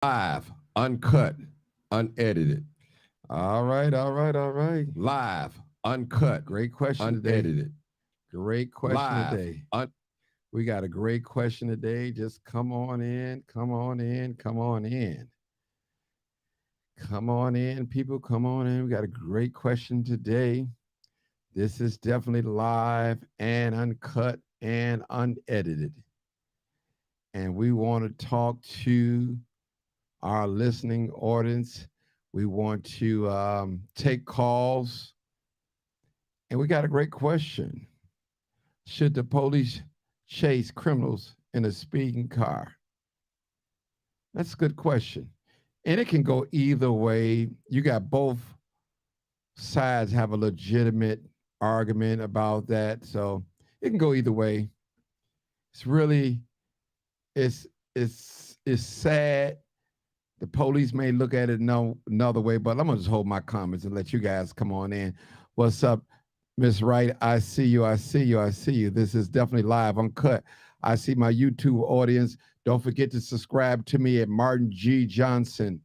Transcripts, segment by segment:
Live, uncut, unedited. All right, all right, all right. Live, uncut, Great question today. unedited. Great question Live, today. We got a great question today. Just come on in, come on in, come on in. Come on in, people, come on in. We got a great question today. This is definitely live and uncut and unedited. And we want to talk to our listening audience. We want to take calls. And we got a great question. Should the police chase criminals in a speeding car? That's a good question. And it can go either way. You got both sides have a legitimate argument about that. So it can go either way. It's really it's it's sad. The police may look at it no another way, but I'm gonna just hold my comments and let you guys come on in. What's up, Miss Wright? I see you. I see you. I see you. This is definitely live, uncut. I see my YouTube audience. Don't forget to subscribe to me at Martin G. Johnson.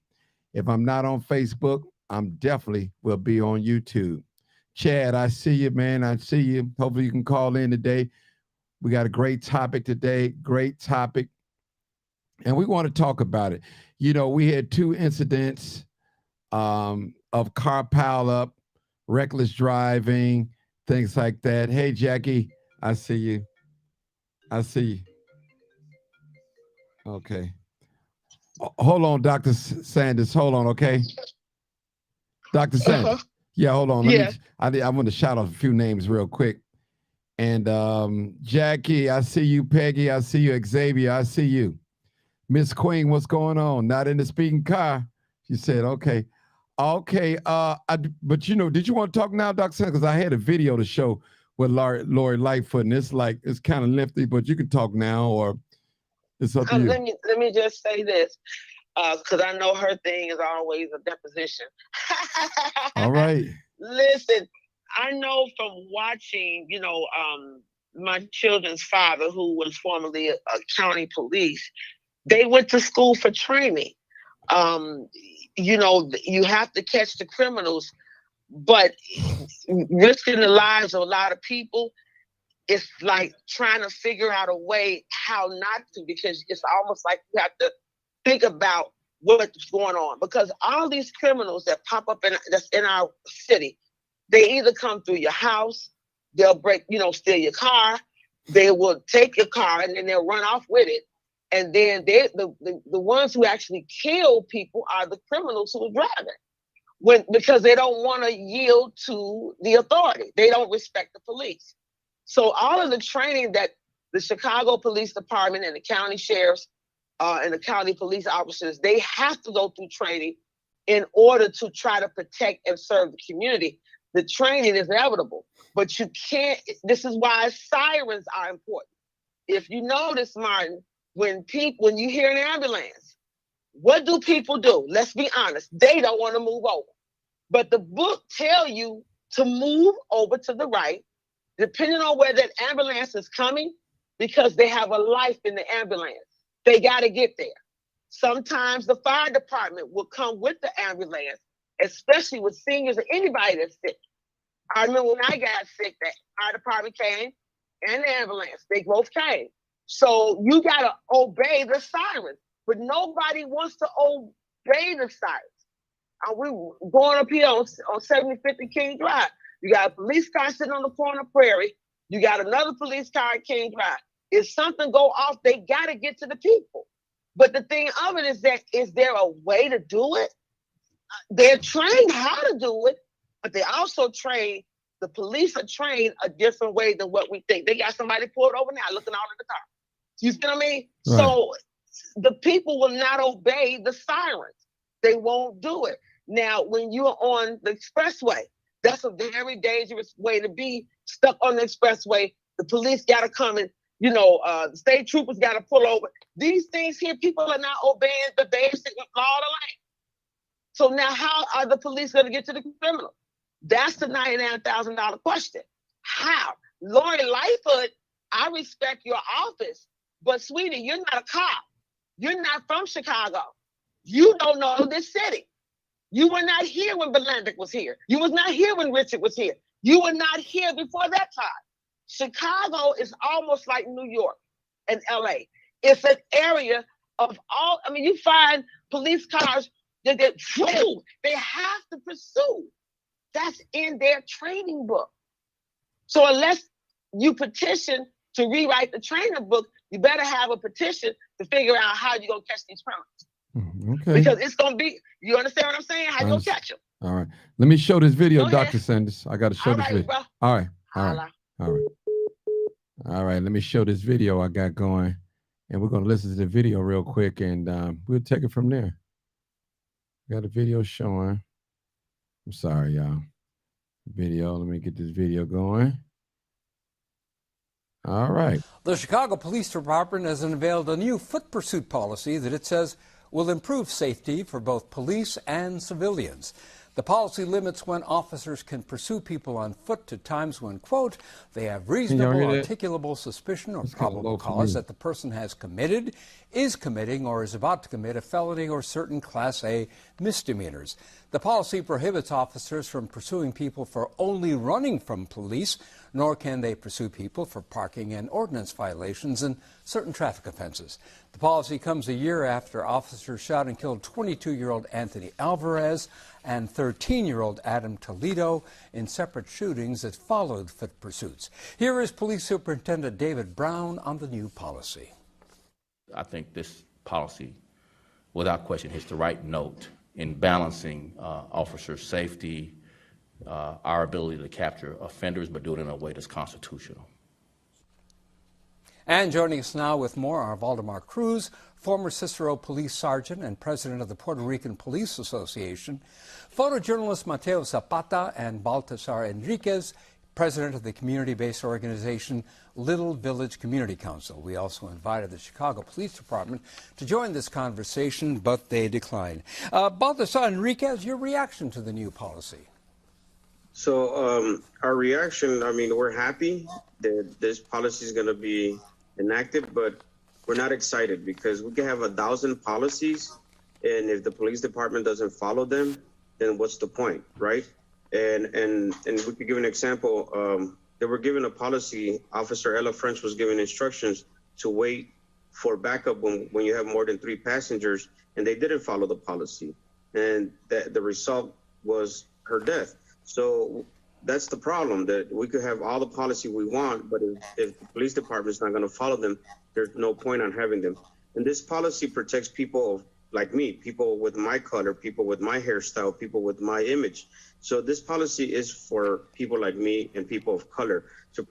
If I'm not on Facebook, I'm definitely will be on YouTube. Chad, I see you, man. I see you. Hopefully you can call in today. We got a great topic today. Great topic. And we want to talk about it. You know, we had two incidents of car pile up, reckless driving, things like that. Hey, Jackie, I see you. I see you. Okay. Hold on, Dr. Sanders. Hold on, okay? Dr. Uh-huh. Sanders. Yeah, hold on. Yeah. I want to shout out a few names real quick. And Jackie, I see you. Peggy, I see you. Xavier, I see you. Miss Queen, what's going on? Not in the speaking car. She said, okay. Okay. But you know, did you want to talk now, Dr. Sanders? Because I had a video to show with Lori Lightfoot, and it's kind of lengthy, but you can talk now or it's up to you. Let me just say this, because I know her thing is always a deposition. All right. Listen, I know from watching, my children's father, who was formerly a county police, they went to school for training. Um, you have to catch the criminals, but risking the lives of a lot of people, it's like trying to figure out a way how not to, because it's almost like you have to think about what's going on, because all these criminals that pop up that's in our city, they either come through your house, they'll steal your car, they will take your car and then they'll run off with it. And then the ones who actually kill people are the criminals who are driving, because they don't want to yield to the authority. They don't respect the police. So all of the training that the Chicago Police Department and the county sheriffs and the county police officers, they have to go through training in order to try to protect and serve the community. The training is inevitable, but you can't. This is why sirens are important. If you notice, Martin, when you hear an ambulance, what do people do? Let's be honest. They don't want to move over. But the book tell you to move over to the right, depending on where that ambulance is coming, because they have a life in the ambulance. They got to get there. Sometimes the fire department will come with the ambulance, especially with seniors or anybody that's sick. I remember when I got sick, the fire department came and the ambulance. They both came. So you got to obey the sirens, but nobody wants to obey the sirens. We going up here on 7050 King Drive. You got a police car sitting on the corner of Prairie. You got another police car at King Drive. If something go off, they got to get to the people. But the thing of it is there a way to do it? They're trained how to do it, but they also the police are trained a different way than what we think. They got somebody pulled over now looking out of the car. You see what I mean? Right. So the people will not obey the sirens. They won't do it. Now, when you're on the expressway, that's a very dangerous way to be stuck on the expressway. The police got to come and, the state troopers got to pull over. These things here, people are not obeying the basic law of the land. So now how are the police going to get to the criminal? That's the $99,000 question. How? Lori Lightfoot, I respect your office, but sweetie, you're not a cop. You're not from Chicago. You don't know this city. You were not here when Belandic was here. You was not here when Richard was here. You were not here before that time. Chicago is almost like New York and LA. It's an area of all, I mean, you find police cars that they have to pursue. That's in their training book. So unless you petition to rewrite the training book, you better have a petition to figure out how you're going to catch these criminals. Okay. Because it's going to be, you understand what I'm saying? How you going to catch them? All right. Let me show this video, Go Dr. ahead. Sanders. I got to show All this right, video. bro. All right. All right. Holla. All right. All right. Let me show this video I got going. And we're going to listen to the video real quick, and we'll take it from there. Got a video showing. I'm sorry, y'all. Video. Let me get this video going. All right. The Chicago Police Department has unveiled a new foot pursuit policy that it says will improve safety for both police and civilians. The policy limits when officers can pursue people on foot to times when, quote, they have reasonable, articulable suspicion or probable cause that the person has committed, is committing, or is about to commit a felony or certain Class A misdemeanors. The policy prohibits officers from pursuing people for only running from police, nor can they pursue people for parking and ordinance violations and certain traffic offenses. The policy comes a year after officers shot and killed 22-year-old Anthony Alvarez and 13-year-old Adam Toledo in separate shootings that followed foot pursuits. Here is Police Superintendent David Brown on the new policy. I think this policy, without question, hits the right note in balancing officer safety, our ability to capture offenders, but do it in a way that's constitutional. And joining us now with more are Valdemar Cruz, former Cicero police sergeant and president of the Puerto Rican Police Association, photojournalist Mateo Zapata, and Baltasar Enriquez, president of the community-based organization Little Village Community Council. We also invited the Chicago Police Department to join this conversation, but they declined. Baltasar Enriquez, your reaction to the new policy? So our reaction, I mean, we're happy that this policy is going to be enacted, but we're not excited because we can have 1,000 policies, and if the police department doesn't follow them, then what's the point, right? And we could give an example. They were given a policy. Officer Ella French was given instructions to wait for backup when you have more than 3 passengers, and they didn't follow the policy, and the result was her death. So that's the problem, that we could have all the policy we want, but if the police department is not going to follow them, there's no point on having them. And this policy protects people like me, people with my color, people with my hairstyle, people with my image. So this policy is for people like me and people of color. So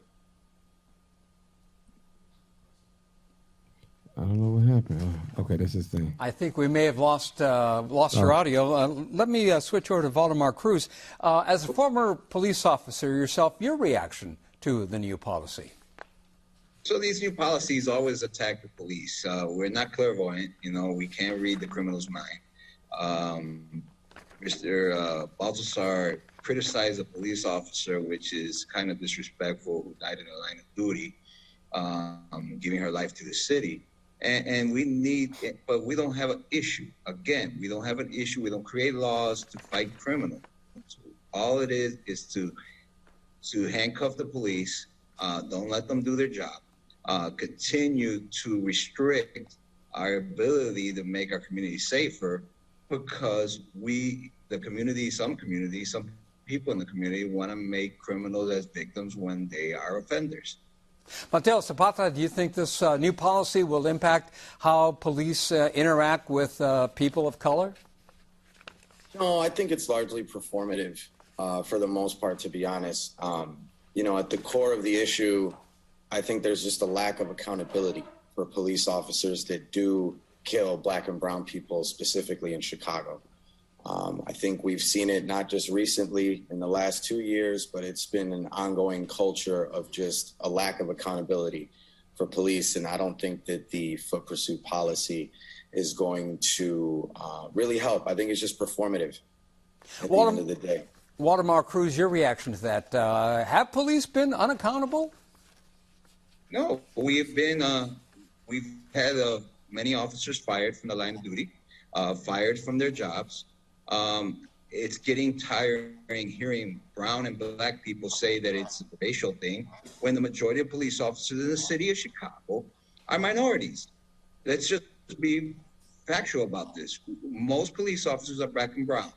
I don't know what happened. Okay, that's his thing. I think we may have lost your audio. Let me switch over to Valdemar Cruz. As a former police officer yourself, your reaction to the new policy? So these new policies always attack the police. We're not clairvoyant, we can't read the criminal's mind. Mr. Baltasar criticized a police officer, which is kind of disrespectful, who died in the line of duty, giving her life to the city. And we need, but we don't have an issue. Again, we don't have an issue. We don't create laws to fight criminals. All it is to handcuff the police, don't let them do their job, continue to restrict our ability to make our community safer, because some people in the community want to make criminals as victims when they are offenders. Mateo Zapata, do you think this new policy will impact how police interact with people of color? No, I think it's largely performative for the most part, to be honest. At the core of the issue, I think there's just a lack of accountability for police officers that do kill Black and brown people, specifically in Chicago. I think we've seen it not just recently in the last 2 years, but it's been an ongoing culture of just a lack of accountability for police. And I don't think that the foot pursuit policy is going to really help. I think it's just performative at the end of the day. Valdemar Cruz, your reaction to that. Have police been unaccountable? No, we've had many officers fired from the line of duty. fired from their jobs. It's getting tiring hearing brown and black people say that it's a racial thing when the majority of police officers in the city of Chicago are minorities. Let's just be factual about this. Most police officers are black and brown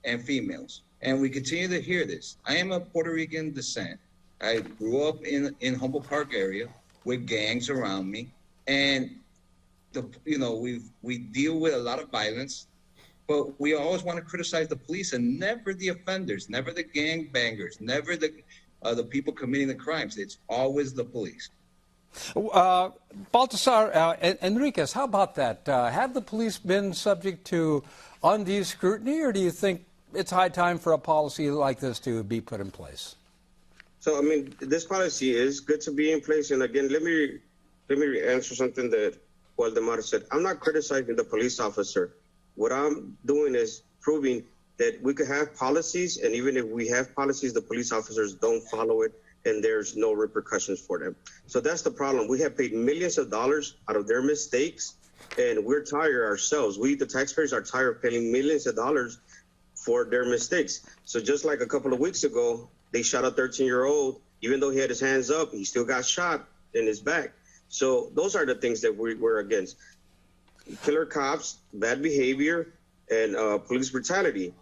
and females, and we continue to hear this. I am of Puerto Rican descent. I grew up in Humboldt Park area with gangs around me, and we deal with a lot of violence. But we always want to criticize the police and never the offenders, never the gang bangers, never the people committing the crimes. It's always the police. Baltasar Enriquez, how about that? Have the police been subject to undue scrutiny, or do you think it's high time for a policy like this to be put in place? So, I mean, this policy is good to be in place. And again, let me answer something that Waldemar said. I'm not criticizing the police officer. What I'm doing is proving that we could have policies, and even if we have policies, the police officers don't follow it, and there's no repercussions for them. So that's the problem. We have paid millions of dollars out of their mistakes, and we're tired ourselves. We, the taxpayers, are tired of paying millions of dollars for their mistakes. So just like a couple of weeks ago, they shot a 13-year-old. Even though he had his hands up, he still got shot in his back. So those are the things that we're against. Killer cops, bad behavior, and police brutality.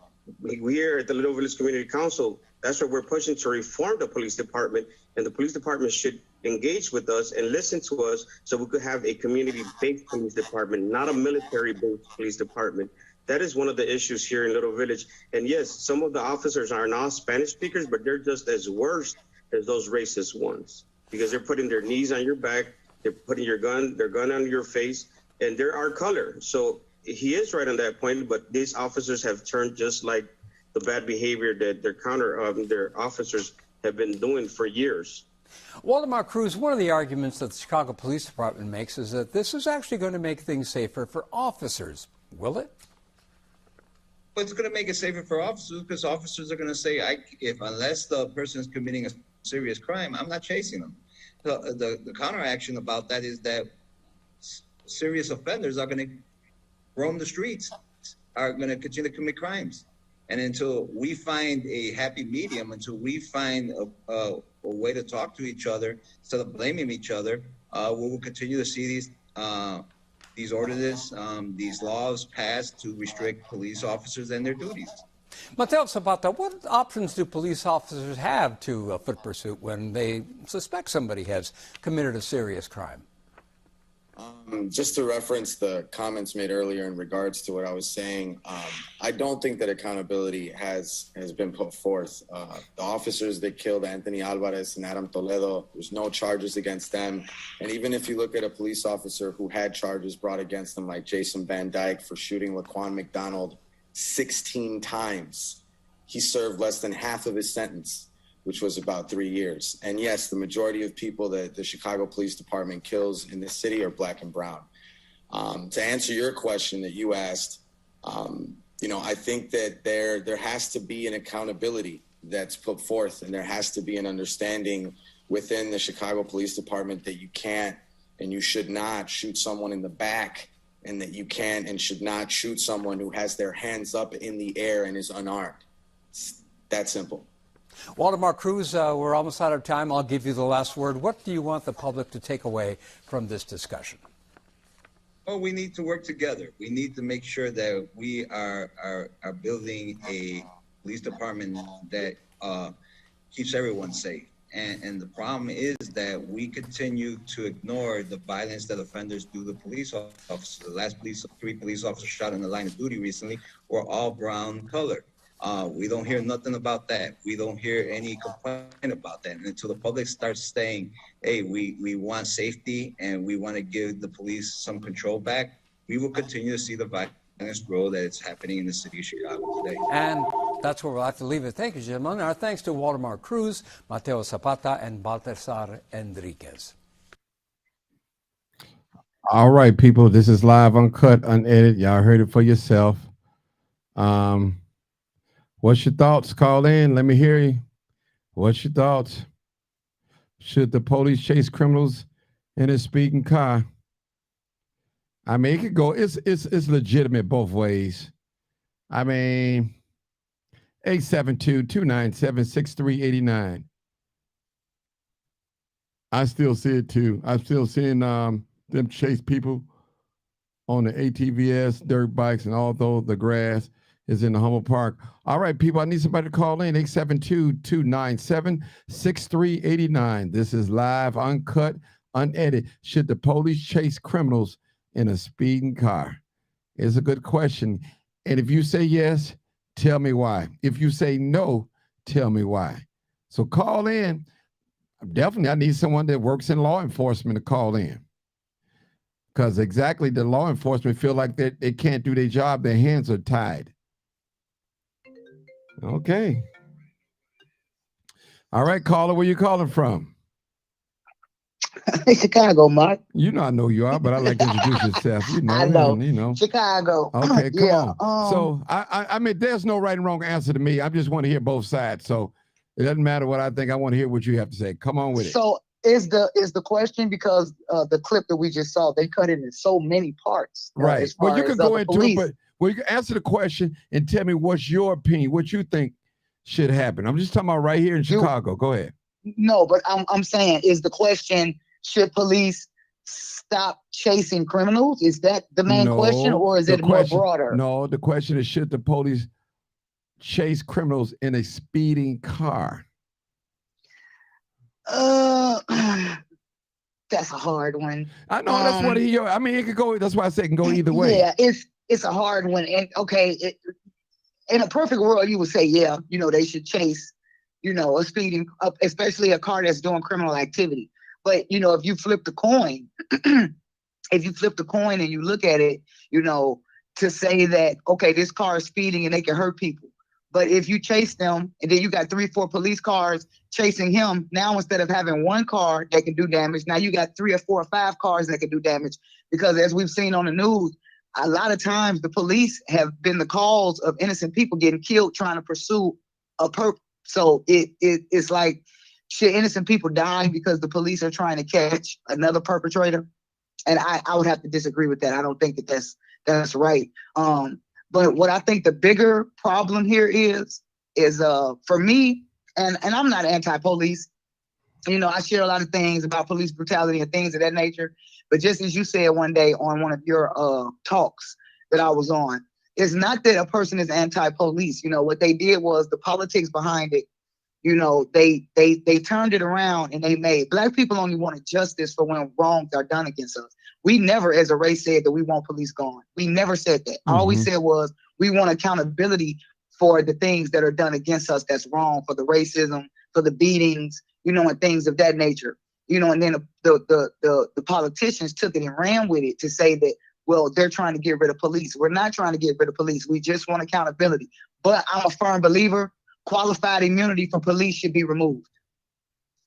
We here at the Little Village Community Council, that's what we're pushing to reform the police department, and the police department should engage with us and listen to us so we could have a community-based police department, not a military-based police department. That is one of the issues here in Little Village. And yes, some of the officers are not Spanish speakers, but they're just as worse as those racist ones, because they're putting their knees on your back, they're putting their gun on your face, and they're our color. So he is right on that point, but these officers have turned just like the bad behavior that their officers have been doing for years. Waldemar Cruz, one of the arguments that the Chicago Police Department makes is that this is actually going to make things safer for officers. Will it? Well, it's going to make it safer for officers because officers are going to say, unless the person is committing a serious crime, I'm not chasing them. The counteraction about that is that serious offenders are going to roam the streets, are going to continue to commit crimes. And until we find a happy medium, until we find a way to talk to each other instead of blaming each other, we will continue to see these ordinances, these laws passed to restrict police officers and their duties. Mateo Zapata, what options do police officers have to a foot pursuit when they suspect somebody has committed a serious crime? Just to reference the comments made earlier in regards to what I was saying, I don't think that accountability has been put forth. The officers that killed Anthony Alvarez and Adam Toledo, there's no charges against them. And even if you look at a police officer who had charges brought against them, like Jason Van Dyke for shooting Laquan McDonald 16 times, he served less than half of his sentence, which was about 3 years. And yes, the majority of people that the Chicago Police Department kills in this city are black and brown. To answer your question that you asked, I think that there has to be an accountability that's put forth, and there has to be an understanding within the Chicago Police Department that you can't and you should not shoot someone in the back, and that you can and should not shoot someone who has their hands up in the air and is unarmed. It's that simple. Waldemar Cruz, we're almost out of time. I'll give you the last word. What do you want the public to take away from this discussion? Well, we need to work together. We need to make sure that we are building a police department that keeps everyone safe. And the problem is that we continue to ignore the violence that offenders do to police officers. The last three police officers shot in the line of duty recently were all brown color. We don't hear nothing about that. We don't hear any complaint about that. And until the public starts saying, hey, we want safety and we want to give the police some control back, we will continue to see the violence grow that it's happening in the city of Chicago today. And that's where we'll have to leave it. Thank you, gentlemen. Our thanks to Waldemar Cruz, Mateo Zapata, and Baltasar Enriquez. All right, people, this is live, uncut, unedited. Y'all heard it for yourself. What's your thoughts? Call in. Let me hear you. What's your thoughts? Should the police chase criminals in a speeding car? I mean, it could go. It's legitimate both ways. I mean, 872-297-6389. I still see it too. I'm still seeing them chase people on the ATVs, dirt bikes, and although the grass is in the Humboldt Park. All right, people, I need somebody to call in. 872-297-6389. This is live, uncut, unedited. Should the police chase criminals in a speeding car? It's a good question. And if you say yes, tell me why. If you say no, tell me why. So call in. Definitely, I need someone that works in law enforcement to call in. Because exactly, the law enforcement feel like they can't do their job. Their hands are tied. Okay. All right, caller, where you calling from? Chicago, Mark. You know I know you are, but I like to introduce yourself. You know, I know. And, you know. Chicago. Okay, come Yeah, on. So I mean, there's no right and wrong answer to me. I just want to hear both sides. So it doesn't matter what I think. I want to hear what you have to say. Come on with it. So is the question, because the clip that we just saw, they cut it in so many parts. Right. As Well, far you can as, go the into police. it, but you can answer the question and tell me what's your opinion, what you think should happen. I'm just talking about right here in Chicago. Go ahead. No, but I'm saying, is the question, should police stop chasing criminals? Is that the main question, or is it more broader? No, the question is, should the police chase criminals in a speeding car? That's a hard one. I know that's what I mean, it could go. That's why I say it can go either way. Yeah, it's a hard one. And okay, in a perfect world, you would say, yeah, they should chase, a speeding up, especially a car that's doing criminal activity. But if you flip the coin, and you look at it, to say that, okay, this car is speeding and they can hurt people. But if you chase them and then you got 3-4 police cars chasing him, now instead of having one car that can do damage, now you got 3 or 4 or 5 cars that can do damage. Because as we've seen on the news, a lot of times the police have been the cause of innocent people getting killed trying to pursue a purpose. So it's like, should innocent people die because the police are trying to catch another perpetrator? And I would have to disagree with that. I don't think that's right. But what I think the bigger problem here is for me, and I'm not anti-police. I share a lot of things about police brutality and things of that nature. But just as you said one day on one of your talks that I was on, it's not that a person is anti-police. What they did was the politics behind it. They turned it around and they made Black people only wanted justice for when wrongs are done against us. We never, as a race, said that we want police gone. We never said that. Mm-hmm. All we said was we want accountability for the things that are done against us that's wrong, for the racism, for the beatings, and things of that nature. And then the politicians took it and ran with it to say that, well, they're trying to get rid of police. We're not trying to get rid of police. We just want accountability. But I'm a firm believer, qualified immunity from police should be removed.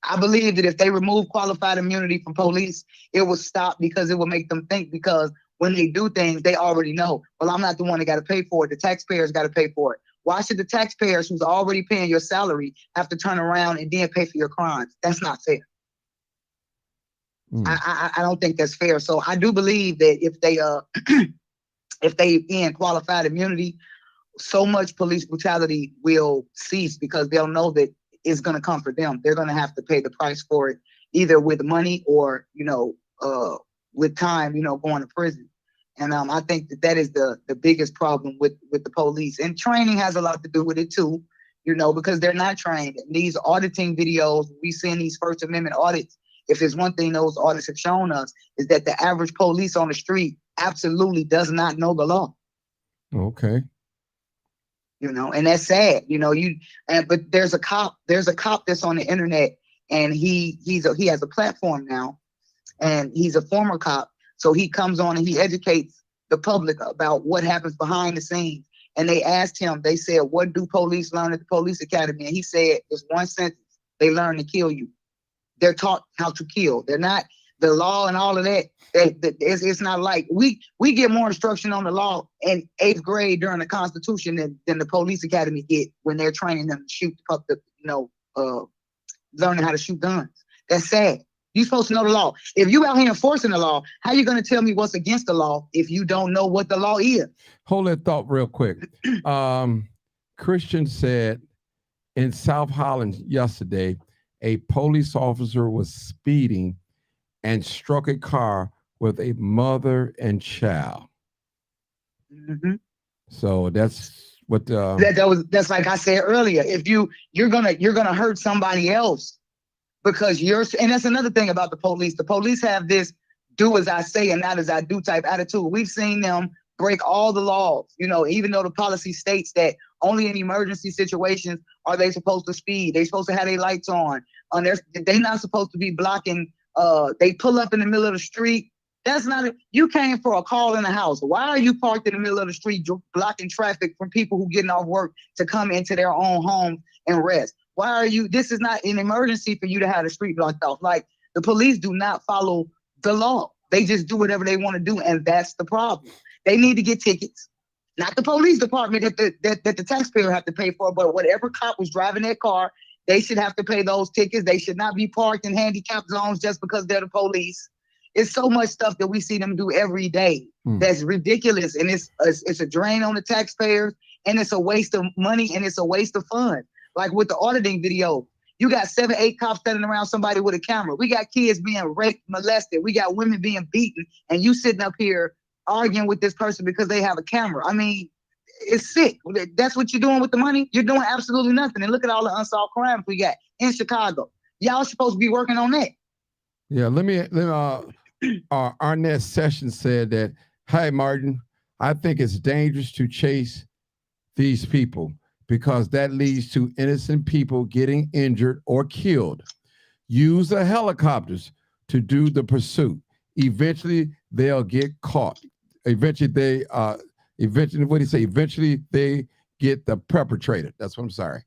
I believe that if they remove qualified immunity from police, it will stop, because it will make them think, because when they do things, they already know, well, I'm not the one that got to pay for it. The taxpayers got to pay for it. Why should the taxpayers who's already paying your salary have to turn around and then pay for your crimes? That's not fair. I don't think that's fair. So I do believe that if they end qualified immunity, so much police brutality will cease, because they'll know that it's going to come for them. They're going to have to pay the price for it, either with money or, with time, going to prison. And I think that is the biggest problem with the police. And training has a lot to do with it too, because they're not trained. And these auditing videos, we see in these First Amendment audits, if there's one thing those audits have shown us, is that the average police on the street absolutely does not know the law. Okay. And that's sad, but there's a cop that's on the internet, and he has a platform now, and he's a former cop. So he comes on and he educates the public about what happens behind the scenes. And they asked him, they said, what do police learn at the police academy? And he said, it's one sentence: they learn to kill you. They're taught how to kill. They're not the law and all of that. It's not like we get more instruction on the law in 8th grade during the Constitution than the police academy get when they're training them to shoot learning how to shoot guns. That's sad. You're supposed to know the law. If you out here enforcing the law, how you going to tell me what's against the law if you don't know what the law is? Hold that thought real quick. Christian said in South Holland yesterday, a police officer was speeding and struck a car with a mother and child. Mm-hmm. So that's what that's like I said earlier. If you're gonna hurt somebody else because and that's another thing about the police. The police have this do as I say and not as I do type attitude. We've seen them break all the laws, even though the policy states that only in emergency situations are they supposed to speed. They're supposed to have their lights on. They're not supposed to be blocking. They pull up in the middle of the street. That's not you came for a call in the house. Why are you parked in the middle of the street blocking traffic from people who getting off work to come into their own home and rest? Why are you? This is not an emergency for you to have the street blocked off. Like, the police do not follow the law. They just do whatever they want to do, and that's the problem. They need to get tickets. Not the police department that the taxpayer have to pay for, but whatever cop was driving that car, they should have to pay those tickets. They should not be parked in handicap zones just because they're the police. It's so much stuff that we see them do every day that's ridiculous, and it's a drain on the taxpayers, and it's a waste of money, and it's a waste of funds. Like with the auditing video, you got 7, 8 cops standing around somebody with a camera. We got kids being raped, molested. We got women being beaten, and you sitting up here arguing with this person because they have a camera. I mean, it's sick. That's what you're doing with the money. You're doing absolutely nothing. And look at all the unsolved crimes we got in Chicago. Y'all supposed to be working on that. Yeah, Arnett Sessions said that, "Hey, Martin, I think it's dangerous to chase these people because that leads to innocent people getting injured or killed. Use the helicopters to do the pursuit. Eventually, they'll get caught. Eventually, what do you say? Eventually, they get the perpetrator." That's what I'm sorry.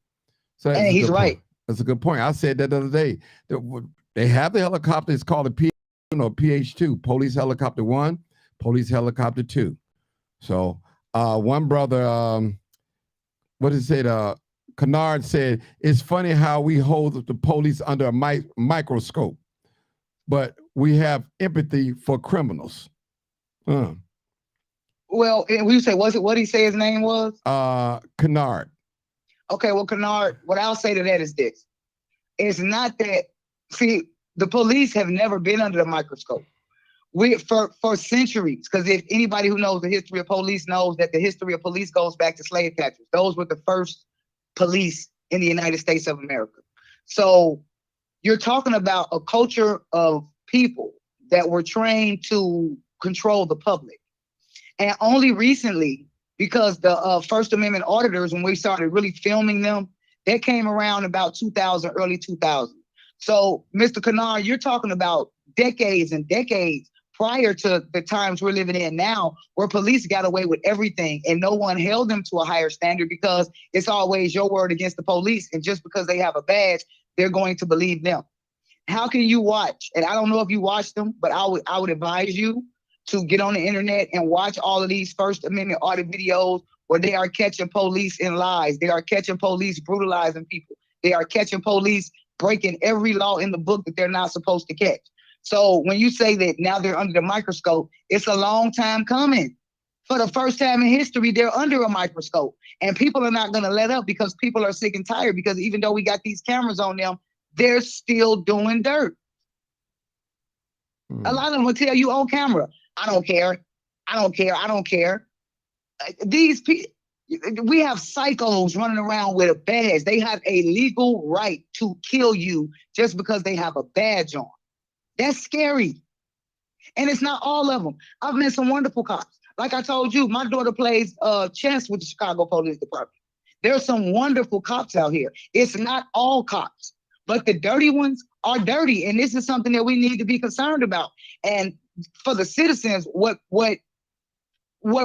So and he's right. That's a good point. I said that the other day. They have the helicopter. It's called a PH2, Police Helicopter 1, Police Helicopter 2. So one brother, Kennard said, "It's funny how we hold the police under a microscope, but we have empathy for criminals." Well, and you say, what did he say his name was? Kennard. Okay, well, Kennard, what I'll say to that is this. It's not that, see, the police have never been under the microscope. For centuries, because if anybody who knows the history of police knows that the history of police goes back to slave catchers. Those were the first police in the United States of America. So you're talking about a culture of people that were trained to control the public. And only recently, because the First Amendment auditors, when we started really filming them, that came around about 2000, early 2000. So, Mr. Kennard, you're talking about decades and decades prior to the times we're living in now, where police got away with everything and no one held them to a higher standard because it's always your word against the police. And just because they have a badge, they're going to believe them. How can you watch? And I don't know if you watch them, but I would advise you to get on the internet and watch all of these First Amendment audit videos where they are catching police in lies. They are catching police brutalizing people. They are catching police breaking every law in the book that they're not supposed to catch. So when you say that now they're under the microscope, it's a long time coming. For the first time in history, they're under a microscope. And people are not going to let up because people are sick and tired, because even though we got these cameras on them, they're still doing dirt. A lot of them will tell you on camera, "I don't care. I don't care. I don't care." These people, we have psychos running around with a badge. They have a legal right to kill you just because they have a badge on. That's scary. And it's not all of them. I've met some wonderful cops. Like I told you, my daughter plays chess with the Chicago Police Department. There's some wonderful cops out here. It's not all cops, but the dirty ones are dirty. And this is something that we need to be concerned about. And for the citizens, what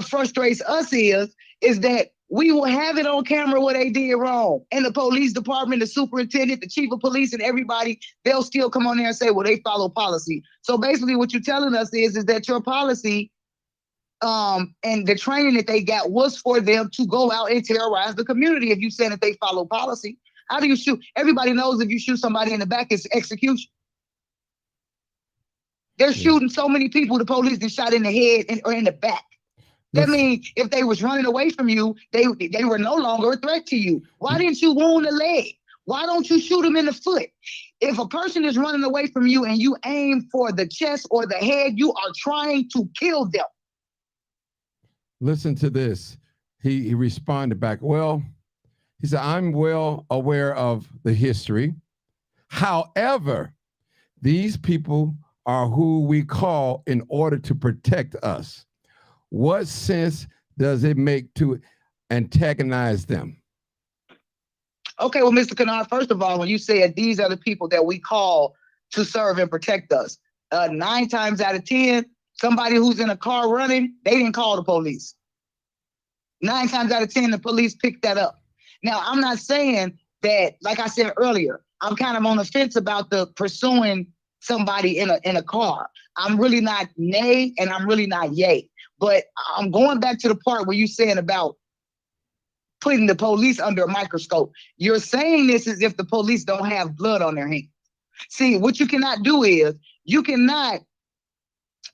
frustrates us is that we will have it on camera what they did wrong. And the police department, the superintendent, the chief of police, and everybody, they'll still come on there and say, well, they follow policy. So basically what you're telling us is that your policy and the training that they got was for them to go out and terrorize the community. If you said that they follow policy, how do you shoot? Everybody knows if you shoot somebody in the back, it's execution. They're shooting so many people, the police that shot in the head or in the back. That means if they was running away from you, they were no longer a threat to you. Why didn't you wound the leg? Why don't you shoot them in the foot? If a person is running away from you and you aim for the chest or the head, you are trying to kill them. Listen to this. He responded back, well, he said, I'm well aware of the history. However, these people are who we call in order to protect us. What sense does it make to antagonize them? Okay, well, Mr. Kennard, first of all, when you said these are the people that we call to serve and protect us, 9 times out of 10, somebody who's in a car running, they didn't call the police. 9 times out of 10, the police picked that up. Now, I'm not saying that, like I said earlier, I'm kind of on the fence about the pursuing somebody in a car. I'm really not nay and I'm really not yay. But I'm going back to the part where you're saying about putting the police under a microscope. You're saying this as if the police don't have blood on their hands. See, what you cannot do is you cannot,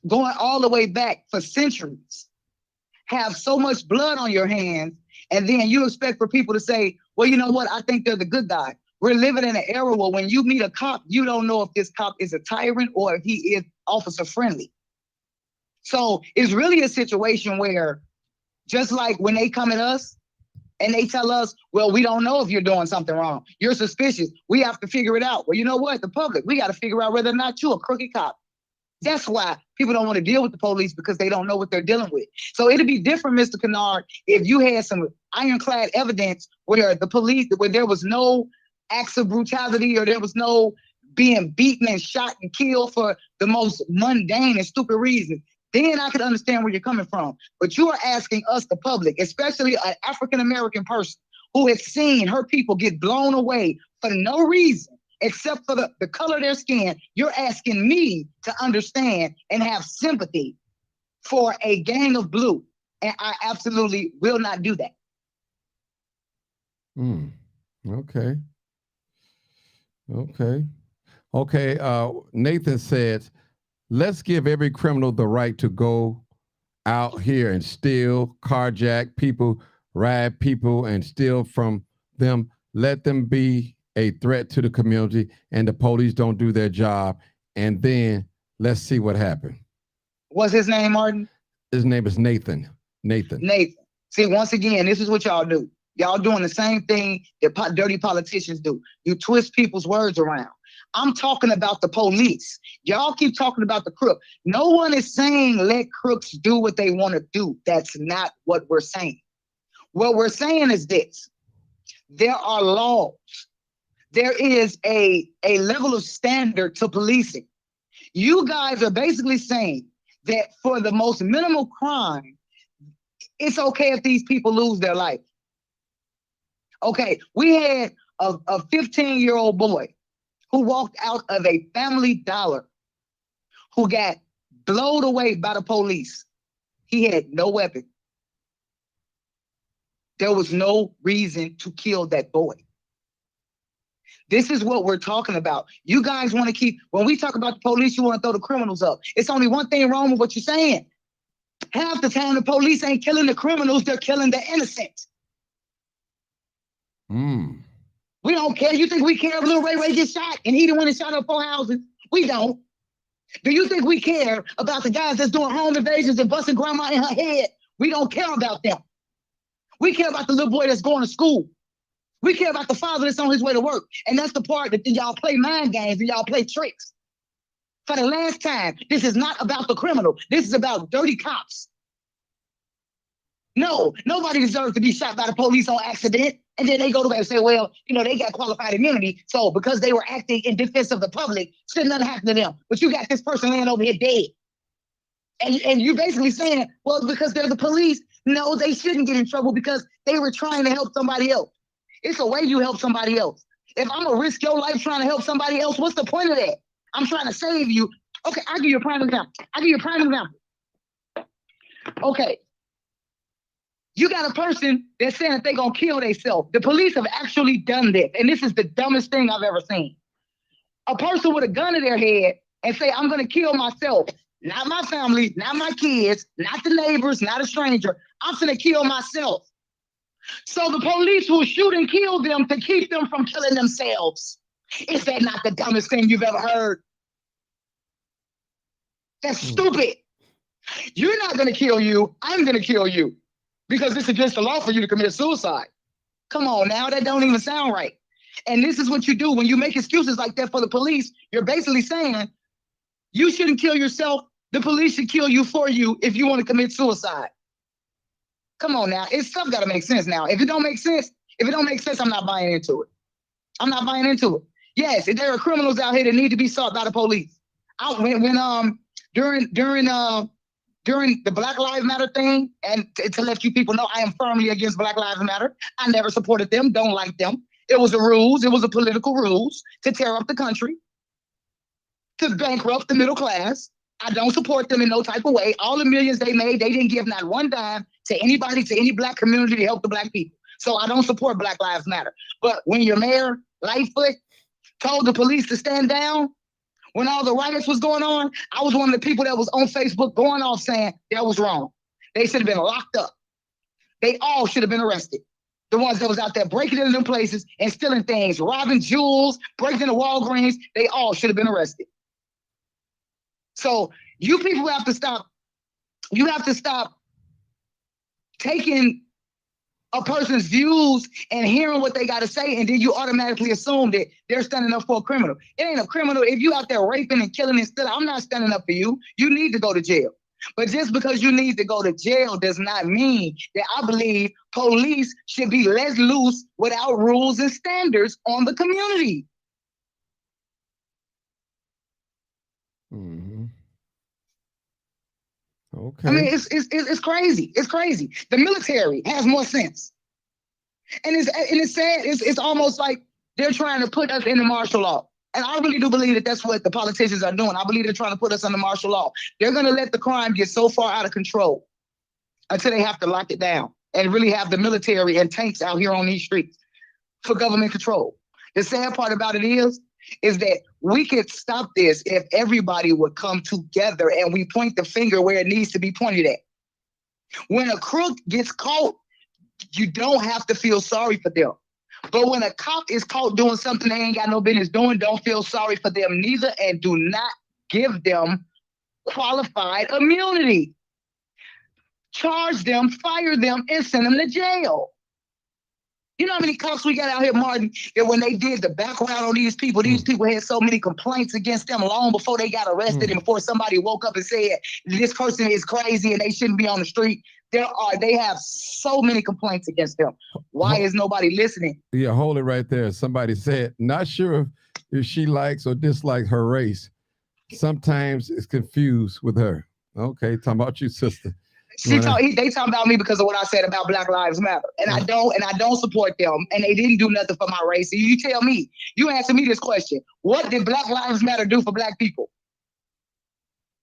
going all the way back for centuries, have so much blood on your hands, and then you expect for people to say, well, you know what? I think they're the good guy. We're living in an era where when you meet a cop, you don't know if this cop is a tyrant or if he is officer friendly. So it's really a situation where just like when they come at us and they tell us, well, we don't know if you're doing something wrong. You're suspicious. We have to figure it out. Well, you know what? The public, we got to figure out whether or not you're a crooked cop. That's why people don't want to deal with the police, because they don't know what they're dealing with. So it'd be different, Mr. Kennard, if you had some ironclad evidence where the police, where there was no acts of brutality or there was no being beaten and shot and killed for the most mundane and stupid reasons. Then I could understand where you're coming from. But you are asking us, the public, especially an African-American person who has seen her people get blown away for no reason except for the color of their skin. You're asking me to understand and have sympathy for a gang of blue. And I absolutely will not do that. Okay. Nathan said, let's give every criminal the right to go out here and steal, carjack people, rob people, and steal from them. Let them be a threat to the community, and the police don't do their job. And then let's see what happened. What's his name, Martin? His name is Nathan. Nathan. See, once again, this is what y'all do. Y'all doing the same thing that dirty politicians do. You twist people's words around. I'm talking about the police. Y'all keep talking about the crook. No one is saying let crooks do what they want to do. That's not what we're saying. What we're saying is this. There are laws. There is a level of standard to policing. You guys are basically saying that for the most minimal crime, it's okay if these people lose their life. Okay, we had a 15-year-old boy who walked out of a Family Dollar who got blown away by the police. He had no weapon. There was no reason to kill that boy. This is what we're talking about. You guys want to keep, when we talk about the police, you want to throw the criminals up. It's only one thing wrong with what you're saying. Half the time, the police ain't killing the criminals, they're killing the innocent. We don't care. You think we care if Lil Ray Ray gets shot and he the one that shot up 4 houses? We don't. Do you think we care about the guys that's doing home invasions and busting grandma in her head? We don't care about them. We care about the little boy that's going to school. We care about the father that's on his way to work. And that's the part that y'all play mind games and y'all play tricks. For the last time, this is not about the criminal. This is about dirty cops. No, nobody deserves to be shot by the police on accident. And then they go to bed and say, well, you know, they got qualified immunity. So because they were acting in defense of the public, shouldn't nothing happen to them. But you got this person laying over here dead. And you're basically saying, well, because they're the police, no, they shouldn't get in trouble because they were trying to help somebody else. It's a way you help somebody else. If I'm gonna risk your life trying to help somebody else, what's the point of that? I'm trying to save you. Okay, I'll give you a prime example. Okay. You got a person that's saying that they're going to kill themselves. The police have actually done this. And this is the dumbest thing I've ever seen. A person with a gun to their head and say, I'm going to kill myself. Not my family, not my kids, not the neighbors, not a stranger. I'm going to kill myself. So the police will shoot and kill them to keep them from killing themselves. Is that not the dumbest thing you've ever heard? That's stupid. You're not going to kill you. I'm going to kill you because it's against the law for you to commit suicide. Come on now, that don't even sound right. And this is what you do when you make excuses like that for the police. You're basically saying you shouldn't kill yourself. The police should kill you for you if you want to commit suicide. Come on now, it's stuff got to make sense now. If it don't make sense, I'm not buying into it. I'm not buying into it. Yes, there are criminals out here that need to be sought by the police. During the Black Lives Matter thing, and to let you people know, I am firmly against Black Lives Matter. I never supported them, don't like them. It was a ruse, it was a political ruse to tear up the country, to bankrupt the middle class. I don't support them in no type of way. All the millions they made, they didn't give not one dime to anybody, to any Black community to help the Black people. So I don't support Black Lives Matter. But when your mayor, Lightfoot, told the police to stand down, when all the riots was going on, I was one of the people that was on Facebook going off saying that was wrong. They should have been locked up. They all should have been arrested. The ones that was out there breaking into them places and stealing things, robbing jewels, breaking into Walgreens, they all should have been arrested. So you people have to stop. You have to stop taking a person's views and hearing what they got to say, and then you automatically assume that they're standing up for a criminal. It ain't a criminal. If you out there raping and killing and stealing, I'm not standing up for you. You need to go to jail. But just because you need to go to jail does not mean that I believe police should be let loose without rules and standards on the community. Mm-hmm. Okay. I mean, it's crazy. It's crazy. The military has more sense, and it's sad. It's almost like they're trying to put us in the martial law. And I really do believe that that's what the politicians are doing. I believe they're trying to put us under martial law. They're going to let the crime get so far out of control until they have to lock it down and really have the military and tanks out here on these streets for government control. The sad part about it is that we could stop this if everybody would come together and we point the finger where it needs to be pointed at. When a crook gets caught, you don't have to feel sorry for them. But when a cop is caught doing something they ain't got no business doing, don't feel sorry for them neither, and do not give them qualified immunity. Charge them, fire them, and send them to jail. You know how many cops we got out here, Martin, that when they did the background on these people had so many complaints against them long before they got arrested and before somebody woke up and said, this person is crazy and they shouldn't be on the street. They have so many complaints against them. Why is nobody listening? Yeah, hold it right there. Somebody said, not sure if she likes or dislikes her race. Sometimes it's confused with her. Okay, talking about you, sister. They talking about me because of what I said about Black Lives Matter, and I don't support them, and they didn't do nothing for my race. So you tell me, you answer me this question: what did Black Lives Matter do for Black people?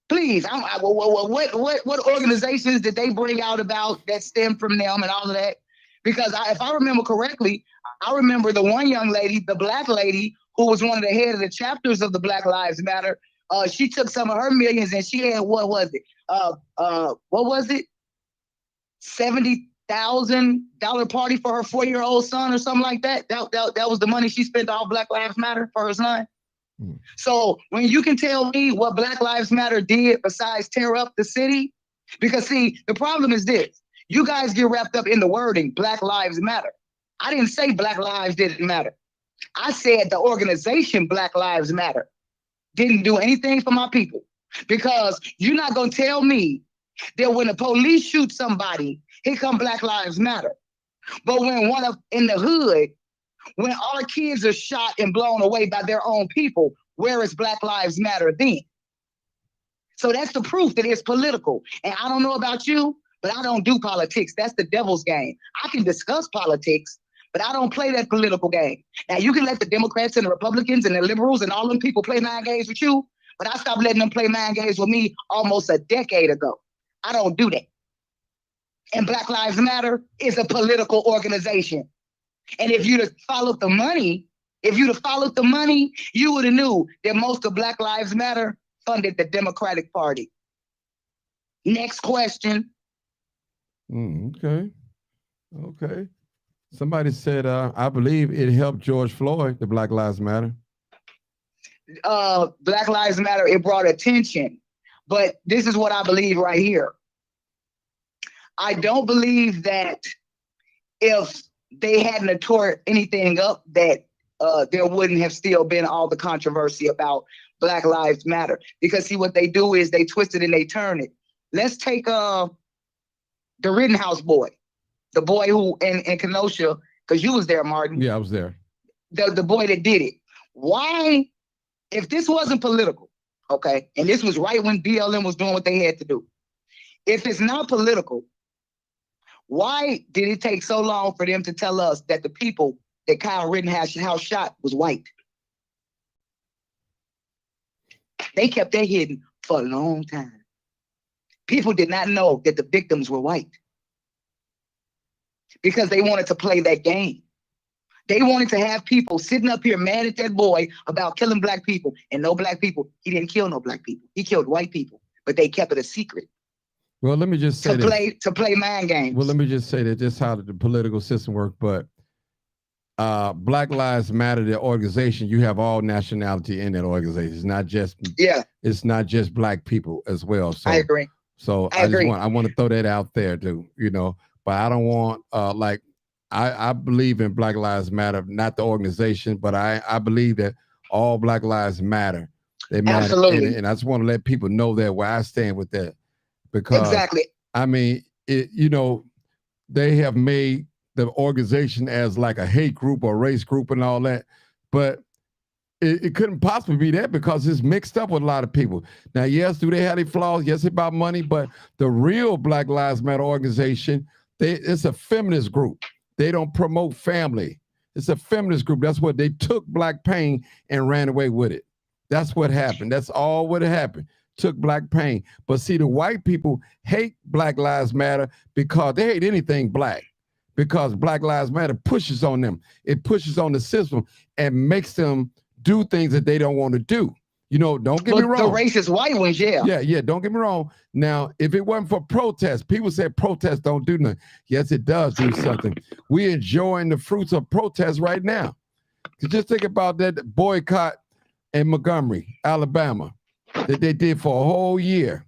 Please, what organizations did they bring out about that stem from them and all of that? Because if I remember correctly, I remember the one young lady, the Black lady, who was one of the head of the chapters of the Black Lives Matter. She took some of her millions and she had, what was it? $70,000 party for her 4-year-old son or something like that. That was the money she spent on Black Lives Matter for her son. So when you can tell me what Black Lives Matter did besides tear up the city, because see, the problem is this: you guys get wrapped up in the wording Black Lives Matter. I didn't say Black lives didn't matter. I said the organization Black Lives Matter didn't do anything for my people, because you're not gonna tell me that when the police shoot somebody, here come Black Lives Matter. But when in the hood, when our kids are shot and blown away by their own people, where is Black Lives Matter then? So that's the proof that it's political. And I don't know about you, but I don't do politics. That's the devil's game. I can discuss politics, but I don't play that political game. Now, you can let the Democrats and the Republicans and the liberals and all them people play mind games with you, but I stopped letting them play mind games with me almost a decade ago. I don't do that. And Black Lives Matter is a political organization. And if you'd have followed the money, you would have knew that most of Black Lives Matter funded the Democratic Party. Next question. Okay. Okay. Somebody said, I believe it helped George Floyd, the Black Lives Matter. Black Lives Matter, it brought attention. But this is what I believe right here. I don't believe that if they hadn't tore anything up, that there wouldn't have still been all the controversy about Black Lives Matter. Because see, what they do is they twist it and they turn it. Let's take the Rittenhouse boy, the boy who in Kenosha, because you was there, Martin. Yeah, I was there. The boy that did it. Why, if this wasn't political, okay, and this was right when BLM was doing what they had to do, if it's not political, why did it take so long for them to tell us that the people that Kyle Rittenhouse shot was white? They kept that hidden for a long time. People did not know that the victims were white because they wanted to play that game. They wanted to have people sitting up here mad at that boy about killing black people, and no black people. He didn't kill no black people. He killed white people, but they kept it a secret. Well, let me just say to play mind games. Well, let me just say that this is how the political system works. But Black Lives Matter, the organization, you have all nationality in that organization. It's not just It's not just black people as well. So I agree. So I want to throw that out there too, but I don't want I believe in Black Lives Matter, not the organization, but I believe that all Black Lives matter. They matter. Absolutely. And I just want to let people know that where I stand with that. Because exactly. I mean, they have made the organization as like a hate group or race group and all that, but it couldn't possibly be that because it's mixed up with a lot of people. Now, yes, do they have their flaws? Yes, it's about money, but the real Black Lives Matter organization, it's a feminist group. They don't promote family. It's a feminist group. That's what they took Black pain and ran away with it. That's what happened. That's all what happened. Took Black pain. But see, the white people hate Black Lives Matter because they hate anything black, because Black Lives Matter pushes on them. It pushes on the system and makes them do things that they don't want to do. Don't get me wrong. The racist white ones, Yeah, don't get me wrong. Now, if it wasn't for protests, people say protests don't do nothing. Yes, it does do something. We're enjoying the fruits of protests right now. Just think about that boycott in Montgomery, Alabama, that they did for a whole year.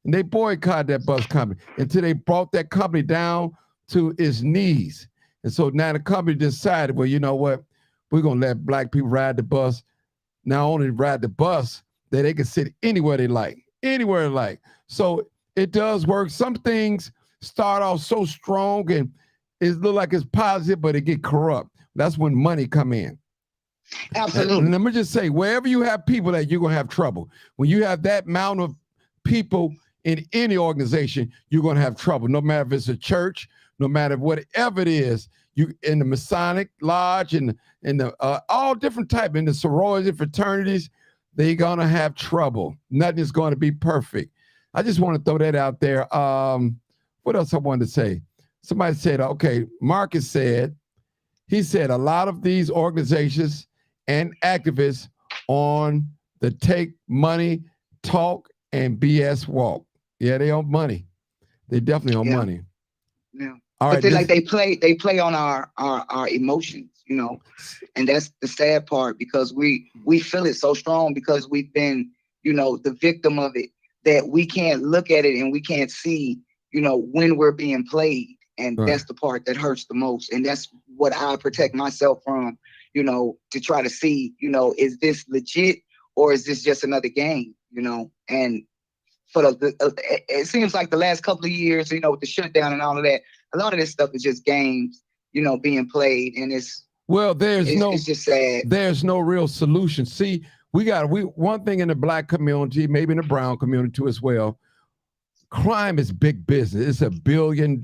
And they boycotted that bus company until they brought that company down to its knees. And so now the company decided, well, you know what? We're going to let black people ride the bus. Not only ride the bus, that they can sit anywhere they like, So it does work. Some things start off so strong and it look like it's positive, but it get corrupt. That's when money come in. Absolutely. And let me just say, wherever you have people that you're going to have trouble. When you have that amount of people in any organization, you're going to have trouble. No matter if it's a church, no matter whatever it is, you in the Masonic Lodge and in the all different type, in the sorority fraternities, they're going to have trouble. Nothing is going to be perfect. I just want to throw that out there. What else I wanted to say? Somebody said, okay, Marcus said, he said a lot of these organizations and activists on the take money, talk, and BS walk. Yeah, they own money. They definitely own money. Yeah. All but right, they play on our emotions, and that's the sad part, because we feel it so strong because we've been, the victim of it, that we can't look at it and we can't see, when we're being played. And that's the part that hurts the most. And that's what I protect myself from, to try to see, is this legit or is this just another game, and for it seems like the last couple of years, with the shutdown and all of that, a lot of this stuff is just games, being played, and it's just sad. There's no real solution. See, one thing in the black community, maybe in the brown community too as well. Crime is big business. It's $1 billion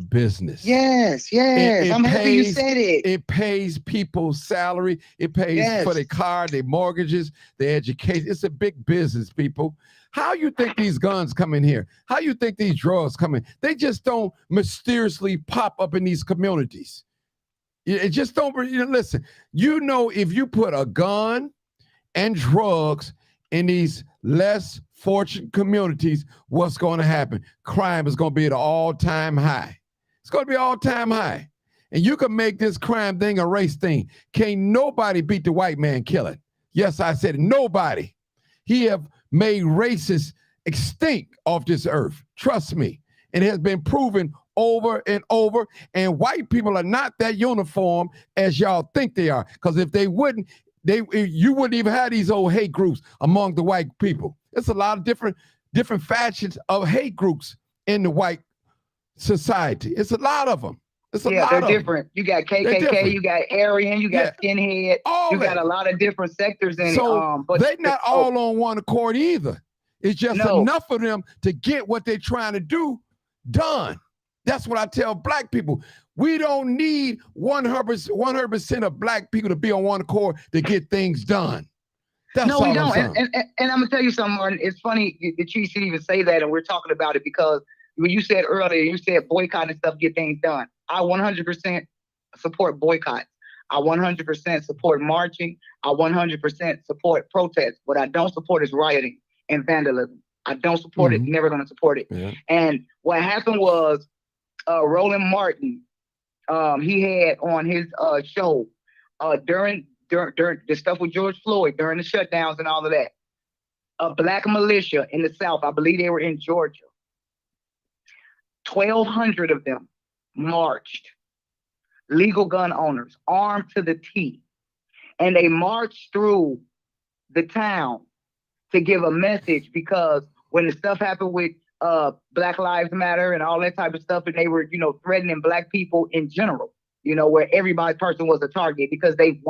business. Yes. I'm happy you said it. It pays people's salary. It pays for their car, their mortgages, their education. It's a big business, people. How you think these guns come in here? How you think these drugs come in? They just don't mysteriously pop up in these communities. It just don't, listen, if you put a gun and drugs in these less fortunate communities, what's going to happen? Crime is going to be at an all-time high. It's going to be all-time high. And you can make this crime thing a race thing. Can't nobody beat the white man killing. Yes, I said nobody. He have made racists extinct off this earth. Trust me. And it has been proven over and over. And white people are not that uniform as y'all think they are. Because if they wouldn't, you wouldn't even have these old hate groups among the white people. It's a lot of different factions of hate groups in the white society. It's a lot of them. They're different. You got KKK, you got Aryan, you got skinhead, you got a lot of different sectors in it. But they're not all on one accord either. It's just enough of them to get what they're trying to do done. That's what I tell black people. We don't need 100% of black people to be on one accord to get things done. That's no, we don't. And I'm gonna tell you something, Martin. It's funny that you should even say that, and we're talking about it because when you said earlier, you said boycott and stuff get things done. I 100% support boycotts. I 100% support marching. I 100% support protests. What I don't support is rioting and vandalism. I don't support it. Never going to support it. Yeah. And what happened was Roland Martin, he had on his show during the stuff with George Floyd, during the shutdowns and all of that, a black militia in the South, I believe they were in Georgia, 1,200 of them marched, legal gun owners, armed to the teeth. And they marched through the town to give a message, because when the stuff happened with Black Lives Matter and all that type of stuff, and they were, threatening black people in general, where every person was a target, because they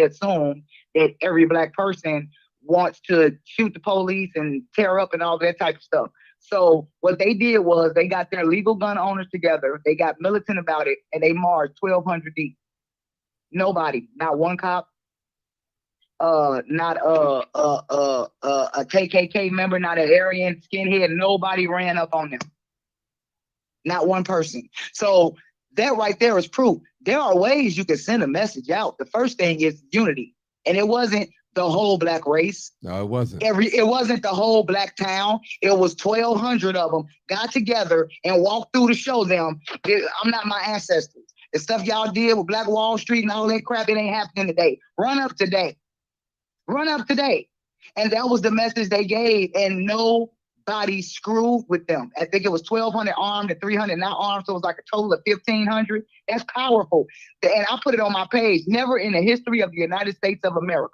assume that every black person wants to shoot the police and tear up and all that type of stuff. So what they did was they got their legal gun owners together. They got militant about it, and they marched 1,200 deep. Nobody, not one cop, not a KKK member, not an Aryan skinhead. Nobody ran up on them. Not one person. So that right there is proof. There are ways you can send a message out. The first thing is unity, and it wasn't the whole black race. No, it wasn't. It wasn't the whole black town. It was 1,200 of them got together and walked through to show them I'm not my ancestors. The stuff y'all did with Black Wall Street and all that crap, it ain't happening today. Run up today. Run up today. And that was the message they gave, and nobody screwed with them. I think it was 1,200 armed and 300 not armed, so it was like a total of 1,500. That's powerful. And I put it on my page. Never in the history of the United States of America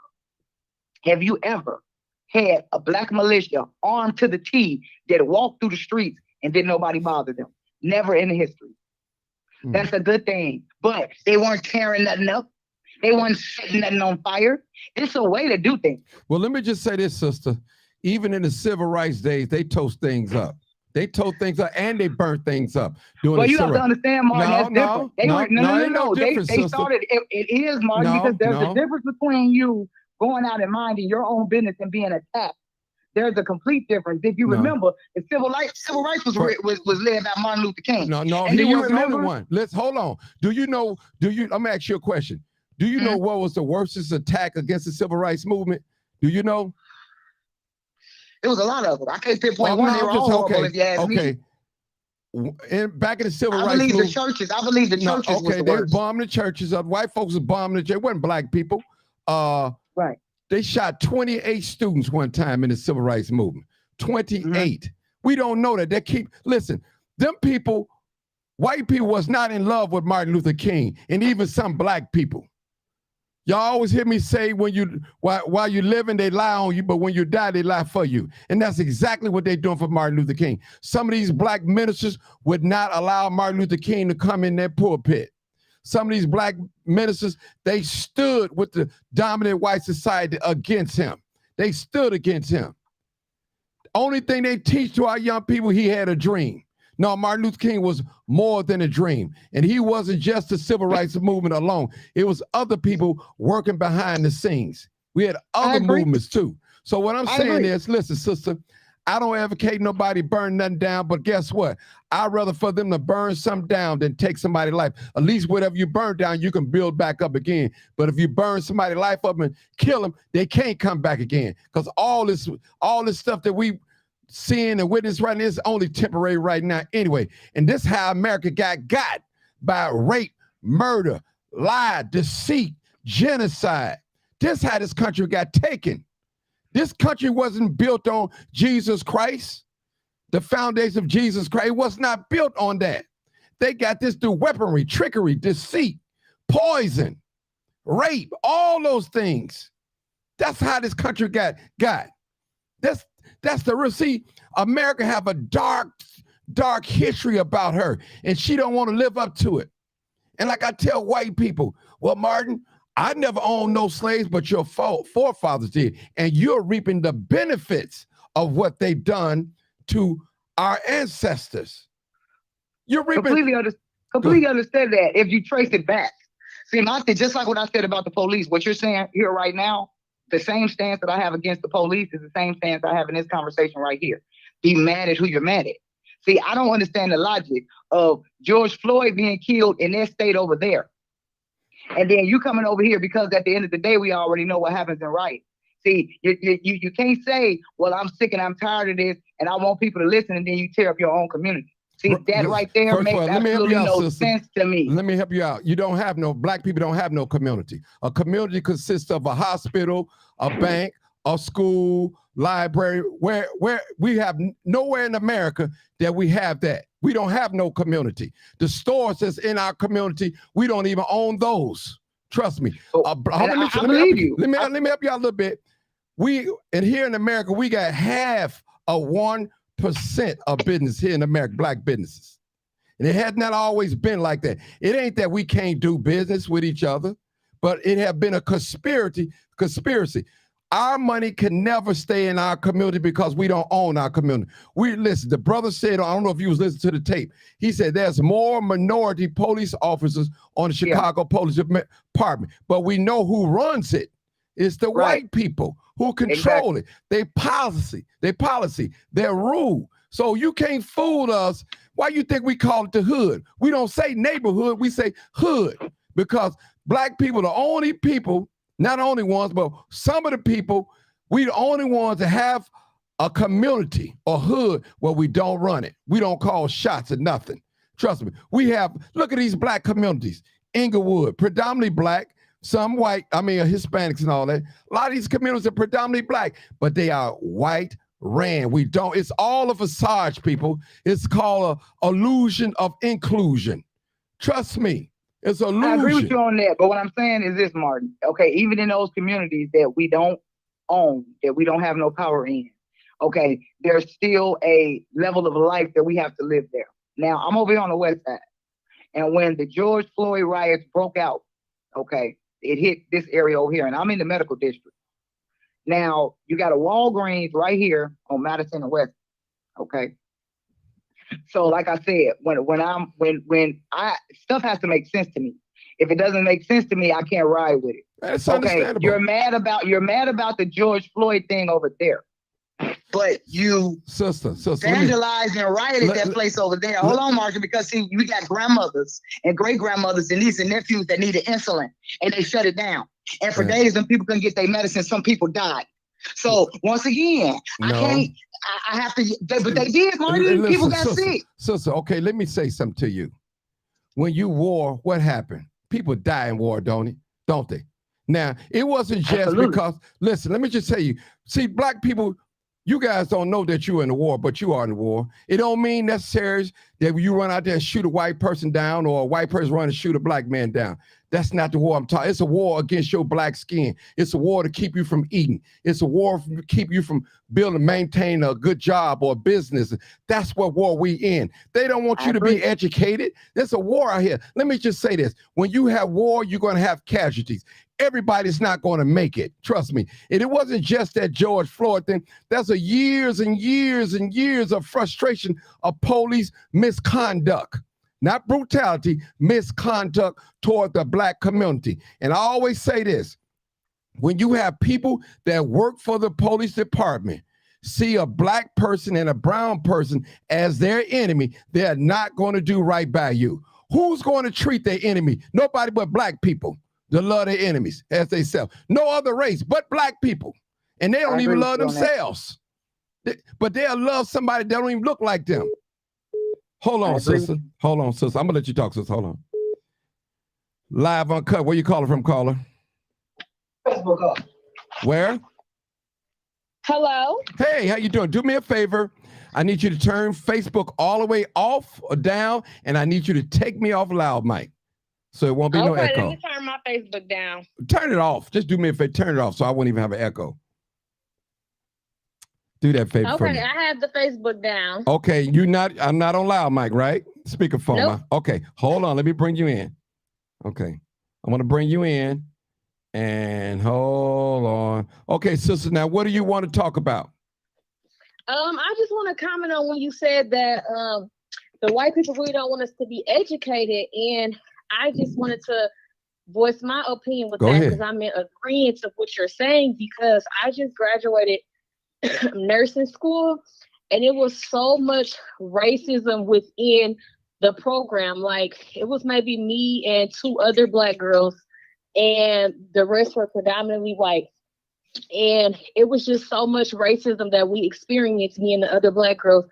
have you ever had a black militia armed to the teeth that walked through the streets and didn't nobody bother them? Never in the history. That's a good thing. But they weren't tearing nothing up. They weren't setting nothing on fire. It's a way to do things. Well, let me just say this, sister. Even in the civil rights days, they toast things up. They towed things up and they burnt things up. Well, you have to understand, Martin, that's different. No. They started, it is, Martin, because there's a difference between you going out and minding your own business and being attacked. There's a complete difference. If you remember, the civil rights was led by Martin Luther King. No, he wasn't the only one. Let's hold on. I'm gonna ask you a question. Do you know what was the worstest attack against the civil rights movement? Do you know? There was a lot of them. I can't pinpoint one. They were all horrible, if you ask me. Back in the civil rights movement. I believe the churches was the they worst. bombed the churches up. White folks were bombing the church. It wasn't black people. Right. They shot 28 students one time in the civil rights movement. 28. We don't know that. Listen, them people, white people was not in love with Martin Luther King, and even some black people. Y'all always hear me say while you're living, they lie on you, but when you die, they lie for you. And that's exactly what they're doing for Martin Luther King. Some of these black ministers would not allow Martin Luther King to come in their pulpit. Some of these black ministers, they stood with the dominant white society against him. They stood against him. Only thing they teach to our young people, he had a dream. No, Martin Luther King was more than a dream. And he wasn't just the civil rights movement alone. It was other people working behind the scenes. We had other movements too. So what I'm saying is, listen, sister, I don't advocate nobody burn nothing down, but guess what? I'd rather for them to burn something down than take somebody's life. At least whatever you burn down, you can build back up again. But if you burn somebody's life up and kill them, they can't come back again. Because all this stuff that we seeing and witness right now is only temporary right now anyway. And this is how America got by rape, murder, lie, deceit, genocide. This is how this country got taken. This country wasn't built on Jesus Christ. The foundation of Jesus Christ was not built on that. They got this through weaponry, trickery, deceit, poison, rape, all those things. That's how this country got. That's the real. See, America have a dark history about her, and she don't want to live up to it. And like I tell white people, well, Martin, I never owned no slaves, but your forefathers did. And you're reaping the benefits of what they've done to our ancestors. You're reaping. Completely understand that if you trace it back. See, my thing, just like what I said about the police, what you're saying here right now, the same stance that I have against the police is the same stance I have in this conversation right here. Be mad at who you're mad at. See, I don't understand the logic of George Floyd being killed in their state over there. And then you coming over here because at the end of the day, we already know what happens in riot. See, you can't say, well, I'm sick and I'm tired of this and I want people to listen, and then you tear up your own community. See, that right there makes absolutely no sense to me. Let me help you out. Black people don't have no community. A community consists of a hospital, a bank, a school, library, where we have nowhere in America that we have that. We don't have no community. The stores that's in our community, we don't even own those. Trust me. Let me help you out a little bit. Here in America, we got half of 1% of business here in America, black businesses. And it has not always been like that. It ain't that we can't do business with each other, but it has been a conspiracy. Our money can never stay in our community because we don't own our community. Listen, the brother said, I don't know if you was listening to the tape. He said there's more minority police officers on the Chicago Police Department, but we know who runs it. It's the white people who control it. Their policy, their rule. So you can't fool us. Why you think we call it the hood? We don't say neighborhood, we say hood, because black people are the only people, not only ones, but some of the people, we the only ones that have a community or hood where we don't run it. We don't call shots or nothing. Trust me. Look at these black communities. Inglewood, predominantly black, some white, Hispanics and all that. A lot of these communities are predominantly black, but they are white ran. It's all a facade, people. It's called an illusion of inclusion. Trust me. It's an illusion. I agree with you on that, but what I'm saying is this, Martin. Okay, even in those communities that we don't own, that we don't have no power in, okay, there's still a level of life that we have to live there. Now, I'm over here on the west side, and when the George Floyd riots broke out, okay, it hit this area over here, and I'm in the medical district. Now, you got a Walgreens right here on Madison and West, okay? So like I said, when stuff has to make sense to me. If it doesn't make sense to me, I can't ride with it. That's understandable. You're mad about the George Floyd thing over there, but you vandalized and rioted that place over there. Hold on, Martin, because see, we got grandmothers and great grandmothers and nieces and nephews that needed insulin, and they shut it down. And for days, when people couldn't get their medicine, some people died. So once again, I have to, but they did, Martin. People got sick. Sister, okay, let me say something to you. When you war, what happened? People die in war, don't they? Now, it wasn't just because, listen, let me just tell you, see, black people, you guys don't know that you're in the war, but you are in the war. It don't mean necessarily that you run out there and shoot a white person down or a white person run and shoot a black man down. That's not the war I'm talking. It's a war against your black skin. It's a war to keep you from eating. It's a war to keep you from building, maintain a good job or a business. That's what war we in. They don't want you to be educated. There's a war out here. Let me just say this. When you have war, you're going to have casualties. Everybody's not going to make it. Trust me. And it wasn't just that George Floyd thing. That's a years and years and years of frustration of police misconduct. Not brutality, misconduct toward the black community. And I always say this, when you have people that work for the police department see a black person and a brown person as their enemy, they're not going to do right by you. Who's going to treat their enemy? Nobody but black people. They love their enemies as they self. No other race but black people. And they don't even love themselves. But they'll love somebody that don't even look like them. Hold on, sister. Hold on, sister. I'm going to let you talk, sister. Hold on. Live Uncut. Where you calling from, caller? Facebook call. Where? Hello. Hey, how you doing? Do me a favor. I need you to turn Facebook all the way off or down, and I need you to take me off loud mic, so it won't be no echo. Let me turn my Facebook down. Turn it off. Just do me a favor. Turn it off, so I won't even have an echo. Do that favor for me. Okay, I have the Facebook down. Okay, I'm not on loud mic, right? Speakerphone. Nope. Okay, hold on. Let me bring you in. Okay, I want to bring you in, and hold on. Okay, sister, now what do you want to talk about? I just want to comment on when you said that the white people really don't want us to be educated, and I just wanted to voice my opinion with that because I'm in agreement of what you're saying, because I just graduated nursing school, and it was so much racism within the program. Like, it was maybe me and 2 other black girls, and the rest were predominantly white. And it was just so much racism that we experienced, me and the other black girls,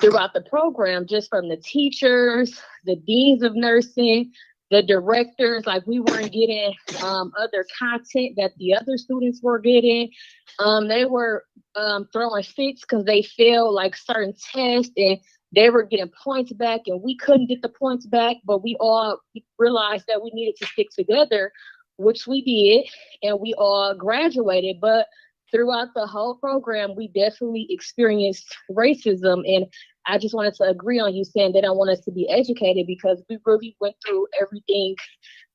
throughout the program, just from the teachers, the deans of nursing, the directors. Like, we weren't getting other content that the other students were getting. They were throwing fits because they failed like certain tests, and they were getting points back, and we couldn't get the points back, but we all realized that we needed to stick together, which we did, and we all graduated. But throughout the whole program, we definitely experienced racism. And I just wanted to agree on you saying they don't want us to be educated, because we really went through everything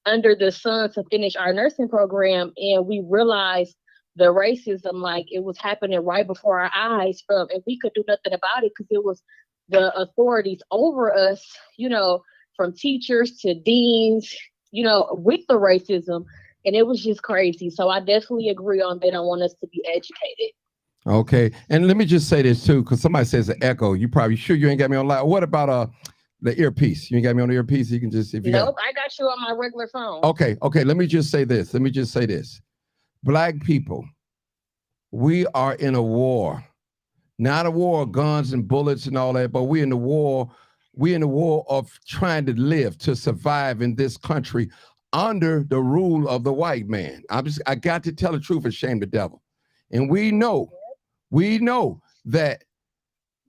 under the sun to finish our nursing program, and we realized the racism, like, it was happening right before our eyes, and we could do nothing about it because it was the authorities over us, you know, from teachers to deans, you know, with the racism. And it was just crazy. So I definitely agree on they don't want us to be educated. Okay. And let me just say this too, because somebody says an echo. You probably sure you ain't got me on live. What about the earpiece? You ain't got me on the earpiece? You can just, if you Nope, I got you on my regular phone. Okay. Let me just say this. Black people, we are in a war. Not a war of guns and bullets and all that, but we're in the war of trying to live, to survive in this country under the rule of the white man. I got to tell the truth and shame the devil. And we know that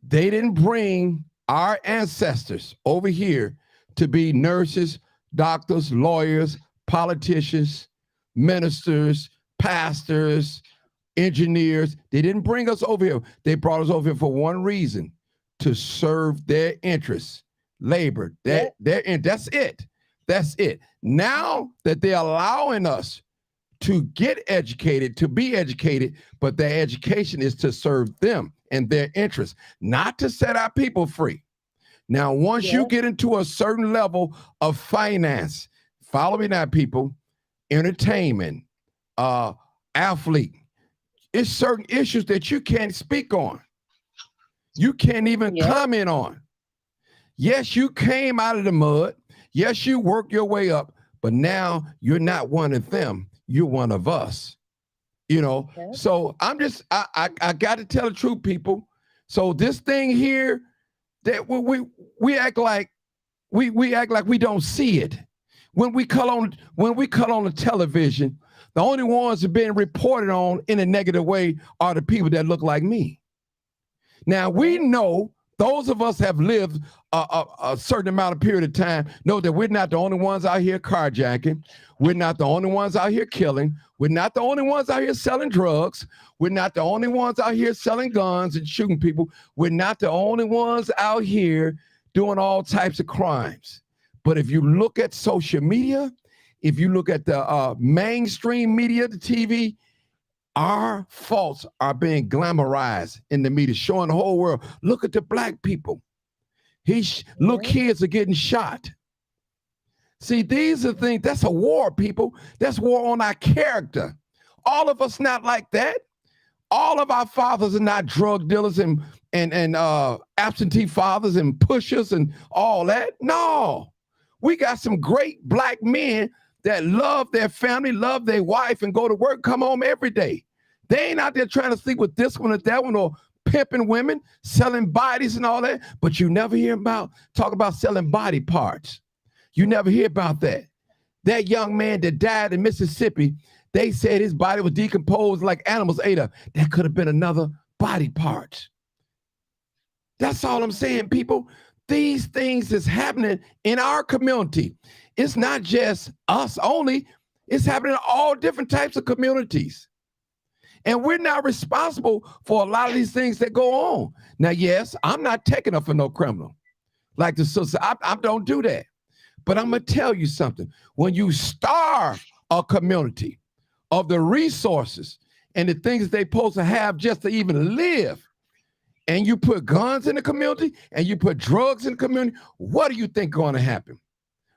they didn't bring our ancestors over here to be nurses, doctors, lawyers, politicians, ministers, pastors, engineers. They didn't bring us over here. They brought us over here for one reason: to serve their interests, labor. That's it. That's it. Now that they're allowing us to get educated, to be educated, but their education is to serve them and their interests, not to set our people free. Now, once you get into a certain level of finance, follow me now, people, entertainment, athlete, it's certain issues that you can't speak on. You can't even comment on. Yes, you came out of the mud. Yes, you worked your way up, but now you're not one of them. You're one of us, you know? So I'm just, I got to tell the truth, people. So this thing here, that we act like we act like we don't see it. When we cut on the television, the only ones that are being reported on in a negative way are the people that look like me. Now, we know, those of us have lived a certain amount of period of time, know that we're not the only ones out here carjacking. We're not the only ones out here killing. We're not the only ones out here selling drugs. We're not the only ones out here selling guns and shooting people. We're not the only ones out here doing all types of crimes. But if you look at social media, if you look at the mainstream media, the TV, our faults are being glamorized in the media, showing the whole world, look at the black people. Little kids are getting shot. See, these are things, that's a war, people. That's war on our character. All of us not like that. All of our fathers are not drug dealers and absentee fathers and pushers and all that. No, we got some great black men that love their family, love their wife, and go to work, come home every day. They ain't out there trying to sleep with this one or that one or pimping women, selling bodies and all that. But you never hear talk about selling body parts. You never hear about that. That young man that died in Mississippi, they said his body was decomposed like animals ate up. That could have been another body part. That's all I'm saying, people. These things is happening in our community. It's not just us only. It's happening in all different types of communities. And we're not responsible for a lot of these things that go on. Now, yes, I'm not taking up for no criminal. Like the sister, I don't do that. But I'm going to tell you something. When you starve a community of the resources and the things they're supposed to have just to even live, and you put guns in the community and you put drugs in the community, what do you think going to happen?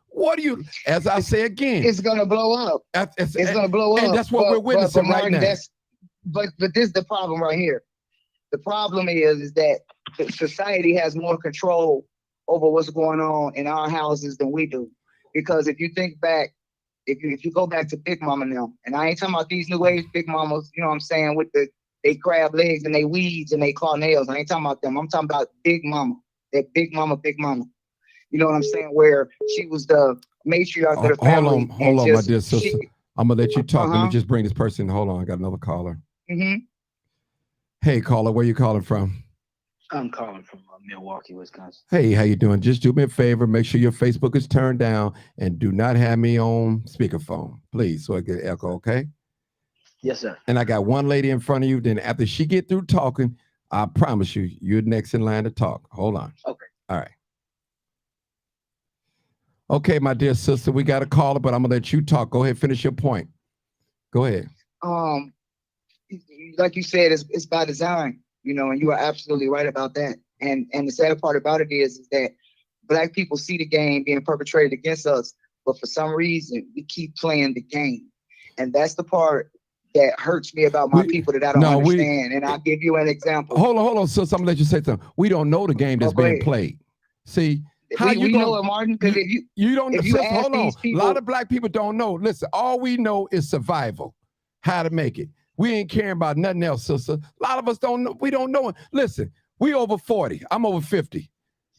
What do you, as I say again, it's going to blow up. It's going to blow up. And that's what we're witnessing right now. But this is the problem right here. The problem is that society has more control over what's going on in our houses than we do. Because if you think back, if you go back to Big Mama now, and I ain't talking about these new age Big Mamas, you know what I'm saying, with they crab legs and they weeds and they claw nails. I ain't talking about them. I'm talking about Big Mama, that Big Mama. You know what I'm saying? Where she was the matriarch of the family. Hold on, my dear sister. I'm gonna let you talk. Let me just bring this person. Hold on, I got another caller. Hey, caller, where you calling from? I'm calling from Milwaukee, Wisconsin. Hey, how you doing? Just do me a favor. Make sure your Facebook is turned down and do not have me on speakerphone, please, so I get echo, okay? Yes, sir. And I got one lady in front of you. Then after she get through talking, I promise you, you're next in line to talk. Hold on. Okay. All right. Okay, my dear sister, we got a caller, but I'm gonna let you talk. Go ahead, finish your point. Go ahead. Like you said, it's by design, you know, and you are absolutely right about that. And the sad part about it is that Black people see the game being perpetrated against us, but for some reason we keep playing the game, and that's the part that hurts me about my people that I don't understand. And I'll give you an example. Hold on, sis. I'm gonna let you say something. We don't know the game that's being played. See. We know it, Martin, because you don't know. Hold on. People, a lot of Black people don't know. Listen, all we know is survival, how to make it. We ain't caring about nothing else, sister. A lot of us don't know. We don't know it. Listen, we over 40. I'm over 50.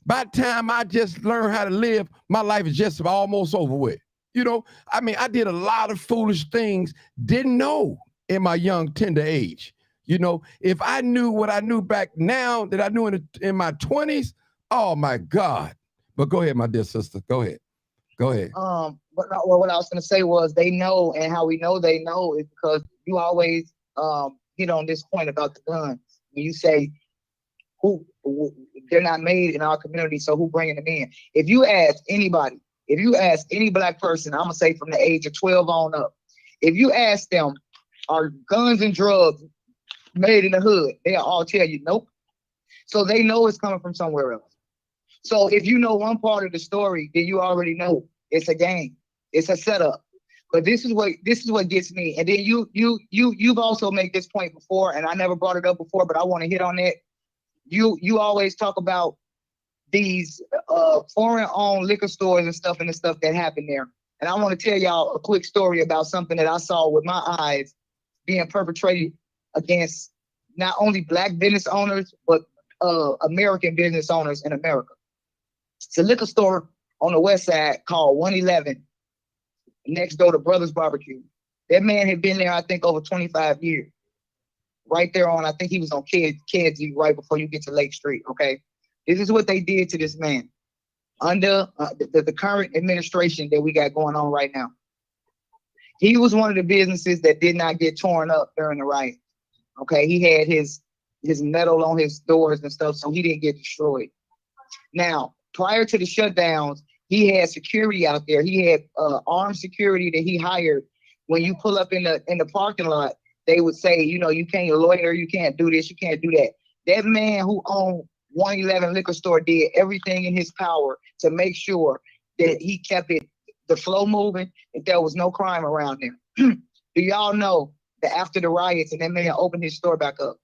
By the time I just learned how to live, my life is just almost over with. You know, I mean, I did a lot of foolish things, didn't know in my young, tender age. You know, if I knew what I knew back now that I knew in my 20s, oh my God. But go ahead, my dear sister. Go ahead. But what I was going to say was they know, and how we know they know is because you always hit on this point about the guns. When you say who they're not made in our community, so who bringing them in? If you ask anybody, if you ask any Black person, I'm gonna say from the age of 12 on up, if you ask them, are guns and drugs made in the hood? They'll all tell you nope. So they know it's coming from somewhere else. So if you know one part of the story, then you already know it's a game, it's a setup. But this is what gets me. And then you've also made this point before, and I never brought it up before, but I want to hit on it. You always talk about these foreign-owned liquor stores and stuff the stuff that happened there. And I want to tell y'all a quick story about something that I saw with my eyes being perpetrated against not only Black business owners, but American business owners in America. It's a liquor store on the west side called 111, next door to Brothers Barbecue. That man had been there, I think, over 25 years. Right there on, I think he was on Kedzie right before you get to Lake Street, okay? This is what they did to this man under the current administration that we got going on right now. He was one of the businesses that did not get torn up during the riot, okay? He had his metal on his doors and stuff, so he didn't get destroyed. Now, prior to the shutdowns, he had security out there. He had armed security that he hired. When you pull up in the parking lot, they would say, you know, you can't loiter, you can't do this, you can't do that. That man who owned 111 liquor store did everything in his power to make sure that he kept the flow moving, and there was no crime around there. Do y'all know after the riots and that man opened his store back up,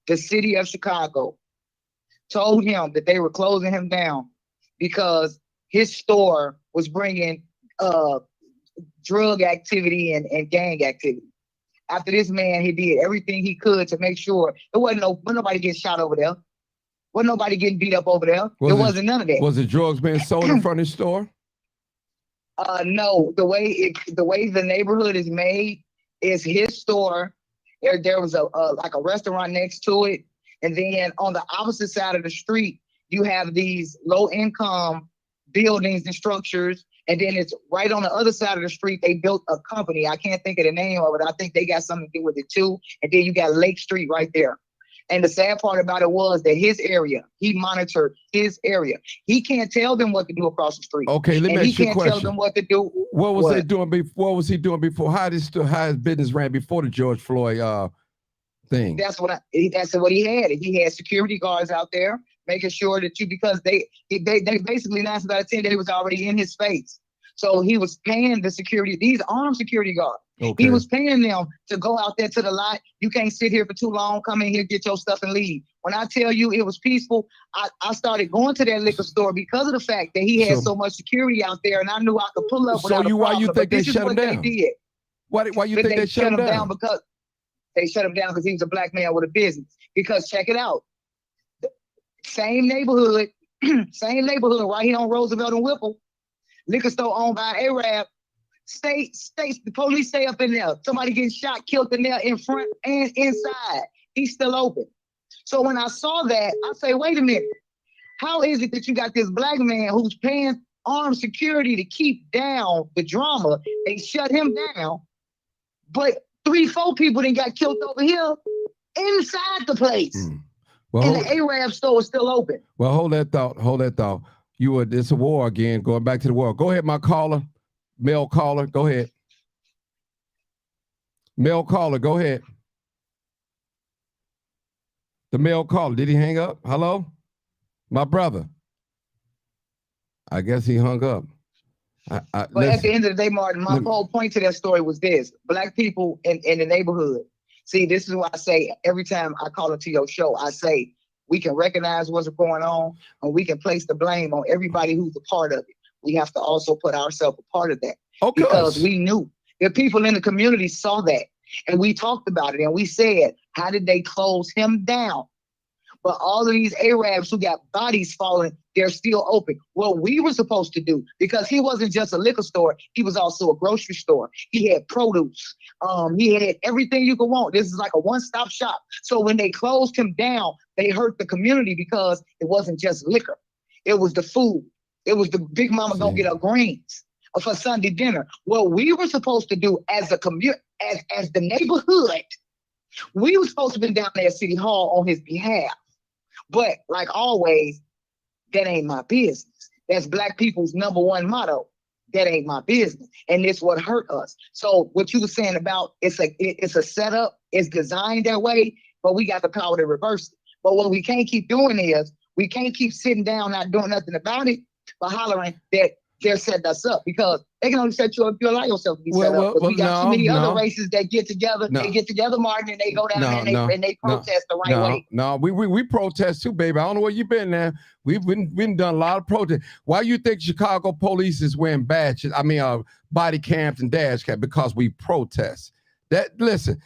the city of Chicago told him that they were closing him down because his store was bringing drug activity and gang activity. After this man, he did everything he could to make sure there wasn't nobody getting shot over there. Wasn't nobody getting beat up over there. There wasn't none of that. Was the drugs being sold in front of the store? No, the way the neighborhood is made is his store. There was like a restaurant next to it, and then on the opposite side of the street, you have these low-income buildings and structures, and then it's right on the other side of the street. They built a company. I can't think of the name of it. I think they got something to do with it too. And then you got Lake Street right there. And the sad part about it was that his area, he monitored his area. He can't tell them what to do across the street. Okay, let me ask you a question. He can't tell them what to do. What was they doing before? What was he doing before? How his business ran before the George Floyd thing? That's what he had. He had security guards out there making sure that because they basically 9 out of 10 they was already in his face. So he was paying the security, these armed security guards. Okay. He was paying them to go out there to the lot. You can't sit here for too long. Come in here, get your stuff and leave. When I tell you it was peaceful, I started going to that liquor store because of the fact that he had so much security out there, and I knew I could pull up without a problem. Why you think they shut him down? Why you think they shut him down? Because they shut him down because he was a black man with a business. Because check it out. Same neighborhood right here on Roosevelt and Whipple. Liquor store owned by Arab. The police stay up in there. Somebody getting shot, killed in there in front and inside. He's still open. So when I saw that, I say, wait a minute. How is it that you got this black man who's paying armed security to keep down the drama? They shut him down, but 3-4 people then got killed over here inside the place. Well, and the Arab store is still open. Well, hold that thought. It's a war again, going back to the war. Go ahead, my caller. Male caller, go ahead. Male caller, go ahead. The male caller, did he hang up? Hello? My brother. I guess he hung up. But at the end of the day, Martin, my whole point to that story was this. Black people in the neighborhood. See, this is why I say every time I call into your show, I say we can recognize what's going on and we can place the blame on everybody who's a part of it. We have to also put ourselves a part of that. Okay. Because we knew the people in the community saw that. And we talked about it and we said, how did they close him down? But all of these Arabs who got bodies falling, they're still open. What we were supposed to do, because he wasn't just a liquor store, he was also a grocery store. He had produce. He had everything you could want. This is like a one-stop shop. So when they closed him down, they hurt the community because it wasn't just liquor. It was the food. It was the big mama gonna get her greens for Sunday dinner. What we were supposed to do as a community, as the neighborhood, we were supposed to be down there at City Hall on his behalf. But like always, that ain't my business. That's Black people's #1 motto. That ain't my business. And it's what hurt us. So what you were saying about it's a setup, it's designed that way, but we got the power to reverse it. But what we can't keep doing is we can't keep sitting down not doing nothing about it, but hollering that they're setting us up, because they can only set you up if you allow yourself to be set up. But we got too many other races that get together. They get together, Martin, and they go down there and they protest the right way. No, we protest too, baby. I don't know where you been now. We've done a lot of protest. Why you think Chicago police is wearing badges? I mean, body cams and dash cams? Because we protest. Listen.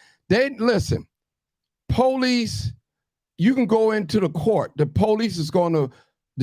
Police, you can go into the court. The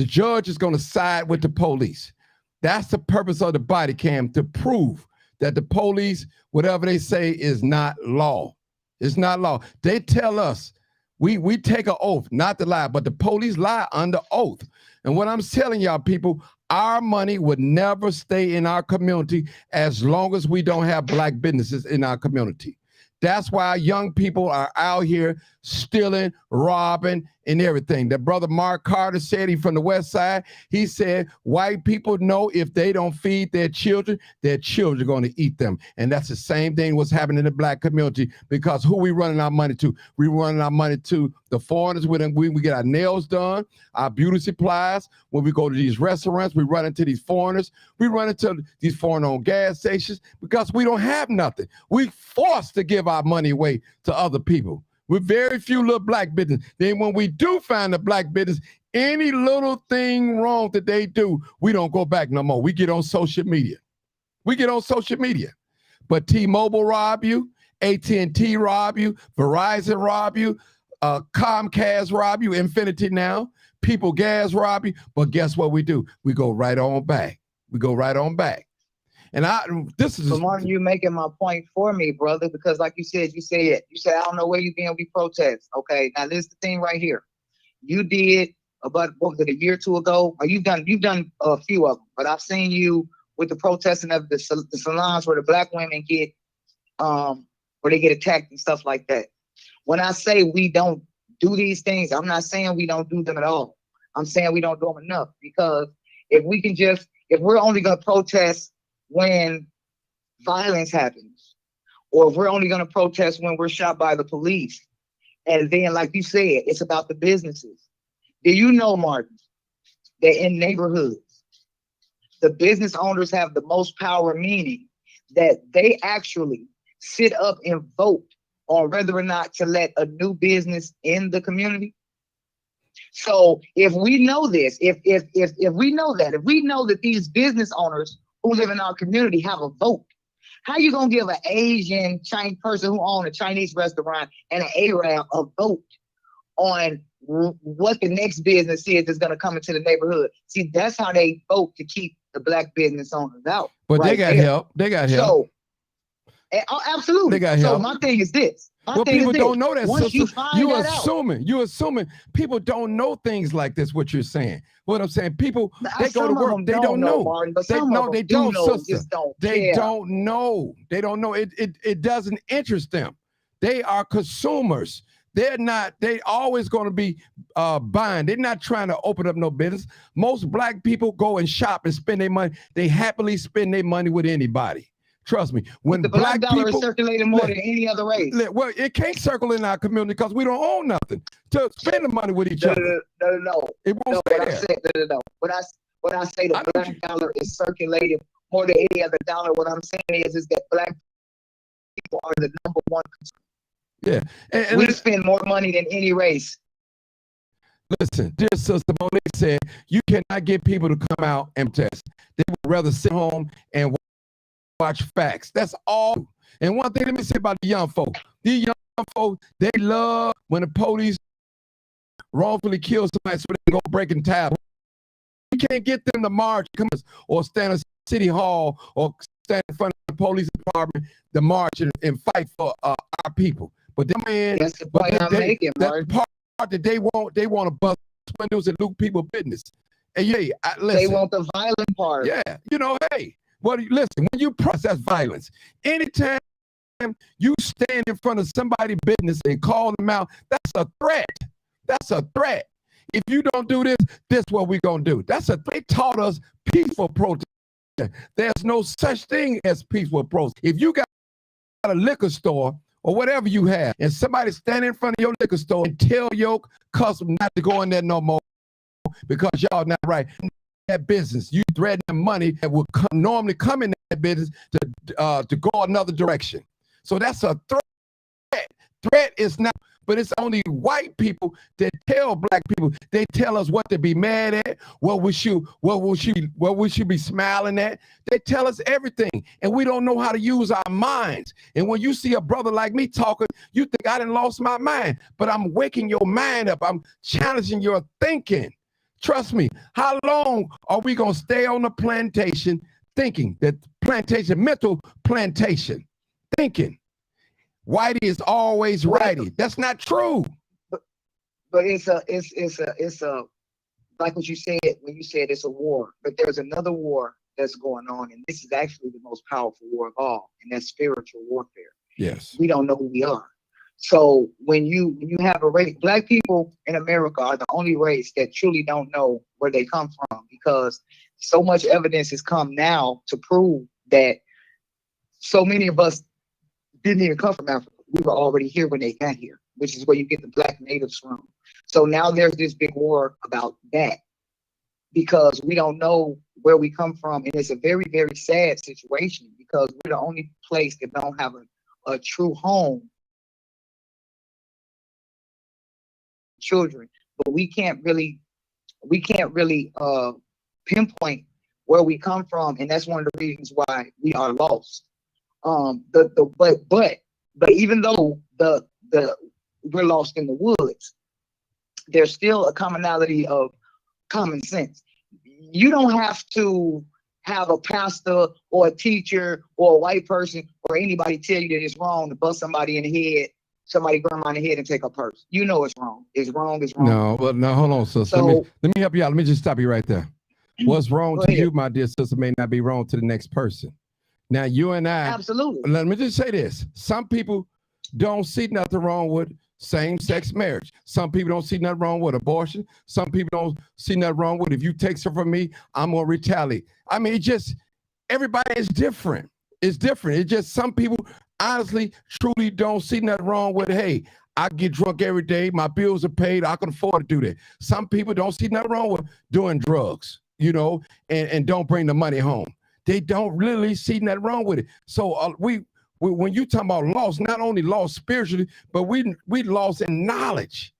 judge is going to side with the police. That's the purpose of the body cam, to prove that the police, whatever they say, is not law. It's not law. They tell us, we take an oath not to lie, but the police lie under oath. And what I'm telling y'all people, our money would never stay in our community as long as we don't have Black businesses in our community. That's why young people are out here stealing, robbing, and everything. That brother Mark Carter said, he from the West Side, he said, white people know if they don't feed their children are going to eat them. And that's the same thing what's happening in the black community, because who we running our money to? We running our money to the foreigners. When we get our nails done, our beauty supplies. When we go to these restaurants, we run into these foreigners. We run into these foreign-owned gas stations because we don't have nothing. We forced to give our money away to other people. With very few little black business. Then when we do find a black business, any little thing wrong that they do, we don't go back no more. We get on social media. But T-Mobile rob you, AT&T rob you, Verizon rob you, Comcast rob you, Infinity now, People Gas rob you. But guess what we do? We go right on back. And this is Martin, you making my point for me, brother, because like you said, I don't know where you been, we protest. Okay, now this is the thing right here. You did about, what was it, a year or two ago? Or you've done a few of them, but I've seen you with the protesting of the salons where the black women get, where they get attacked and stuff like that. When I say we don't do these things, I'm not saying we don't do them at all. I'm saying we don't do them enough, because if we're only gonna protest when violence happens, or if we're only going to protest when we're shot by the police, and then, like you said, it's about the businesses. Do you know, Martin, that in neighborhoods, the business owners have the most power, meaning that they actually sit up and vote on whether or not to let a new business in the community? So if we know this, if we know that these business owners who live in our community have a vote, how you gonna give an Asian Chinese person who owns a Chinese restaurant and an Arab a vote on what the next business is that's gonna come into the neighborhood? See, that's how they vote to keep the black business owners out. But right, they got help. So, absolutely. They got help. So my thing is this. People don't know that. Once you assuming people don't know things like this. What you're saying? What I'm saying? People, they go to work. They don't know. Martin, they don't, sister. They care. don't know. They don't know. It doesn't interest them. They are consumers. They're not. They always going to be buying. They're not trying to open up no business. Most black people go and shop and spend their money. They happily spend their money with anybody. Trust me. When the black dollar is circulating more than any other race. Well, it can't circle in our community because we don't own nothing to spend the money with each other. No. It won't stay there. When I say the black dollar is circulating more than any other dollar, what I'm saying is that black people are the number one consumer. Yeah. And we spend more money than any race. Listen, dear Sister Monique said, you cannot get people to come out and test. They would rather sit home and watch facts. That's all. And one thing, let me say about the young folk. These young folk, they love when the police wrongfully kill somebody so they can go breaking tabs. We can't get them to march or stand at City Hall or stand in front of the police department to march and fight for our people. But them man, that's the point I'm making, Martin. That part that they want to bust windows and loot people's business. And listen, they want the violent part. Yeah, hey. Well, listen, when you process violence, anytime you stand in front of somebody's business and call them out, that's a threat. That's a threat. If you don't do this, this is what we're going to do. They taught us peaceful protest. There's no such thing as peaceful protest. If you got a liquor store or whatever you have, and somebody stand in front of your liquor store and tell your customer not to go in there no more because y'all not right, that business, you threaten money that would normally come in that business to go another direction. So that's a threat. Threat is not, but it's only white people that tell black people. They tell us what to be mad at, what we should be smiling at. They tell us everything, and we don't know how to use our minds. And when you see a brother like me talking, you think I done lost my mind, but I'm waking your mind up. I'm challenging your thinking. Trust me, how long are we going to stay on the plantation thinking that mental plantation, thinking whitey is always righty? That's not true. But it's a like what you said when you said it's a war, but there's another war that's going on, and this is actually the most powerful war of all, and that's spiritual warfare. Yes. We don't know who we are. So when you have a race, black people in America are the only race that truly don't know where they come from, because so much evidence has come now to prove that so many of us didn't even come from Africa. We were already here when they got here, which is where you get the black natives from. So now there's this big war about that, because we don't know where we come from. And it's a very, very sad situation, because we're the only place that don't have a true home children. But we can't really pinpoint where we come from, and that's one of the reasons why we are lost. But even though we're lost in the woods, there's still a commonality of common sense. You don't have to have a pastor or a teacher or a white person or anybody tell you that it's wrong to bust somebody in the head, somebody grandma in the head, and take a purse. You know it's wrong. It's wrong. It's wrong. No, well, no, hold on, sister. So, let me help you out. Let me just stop you right there. What's wrong Go to ahead. you, my dear sister, may not be wrong to the next person. Now, you and I, absolutely. let me just say this. Some people don't see nothing wrong with same-sex marriage. Some people don't see nothing wrong with abortion. Some people don't see nothing wrong with, if you take some from me, I'm going to retaliate. I mean, it just, everybody is different. It's different. It's just some people honestly, truly don't see nothing wrong with, hey, I get drunk every day, my bills are paid, I can afford to do that. Some people don't see nothing wrong with doing drugs, you know, and don't bring the money home. They don't really see nothing wrong with it. So when you talk about lost, not only lost spiritually, but we lost in knowledge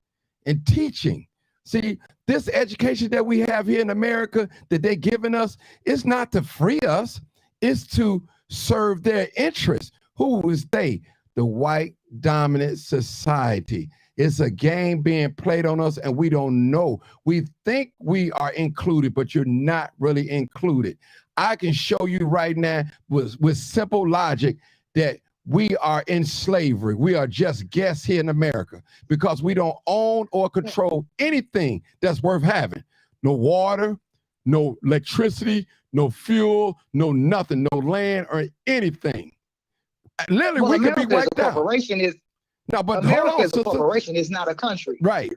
and teaching. See, this education that we have here in America that they're giving us, it's not to free us, it's to serve their interests. Who is they? The white dominant society. It's a game being played on us, and we don't know. We think we are included, but you're not really included. I can show you right now with simple logic that we are in slavery. We are just guests here in America because we don't own or control anything that's worth having. No water, no electricity, no fuel, no nothing, no land or anything. Literally, well, we could America be wiped as a out. corporation is No, but America hold on, as a sister. corporation is not a country. Right,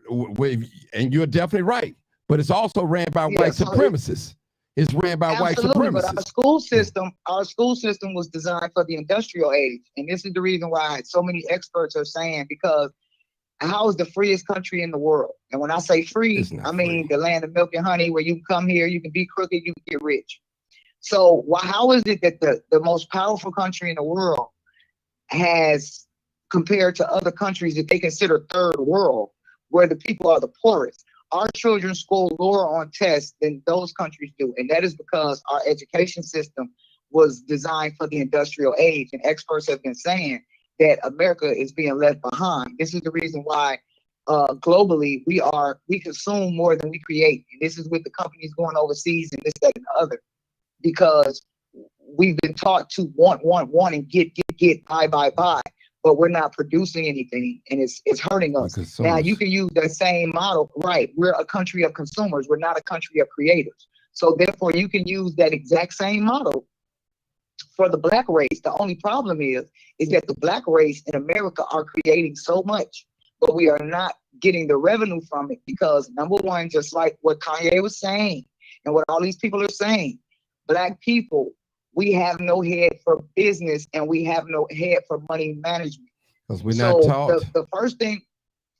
and you're definitely right. But it's also ran by Yeah, white so supremacists. It's ran by white absolutely, but supremacists. our school system was designed for the industrial age, and this is the reason why so many experts are saying, because how is the freest country in the world? And when I say free, I mean the land of milk and honey, where you can come here, you can be crooked, you can get rich. So how is it that the most powerful country in the world has, compared to other countries that they consider third world, where the people are the poorest, our children score lower on tests than those countries do? And that is because our education system was designed for the industrial age. And experts have been saying that America is being left behind. This is the reason why globally we consume more than we create. And this is with the companies going overseas and this, that, and the other, because we've been taught to want and get, buy, but we're not producing anything, and it's hurting us. Now you can use that same model, right? We're a country of consumers. We're not a country of creators. So therefore you can use that exact same model for the black race. The only problem is that the black race in America are creating so much, but we are not getting the revenue from it, because number one, just like what Kanye was saying and what all these people are saying, black people, we have no head for business and we have no head for money management. Because we're not taught. The first thing,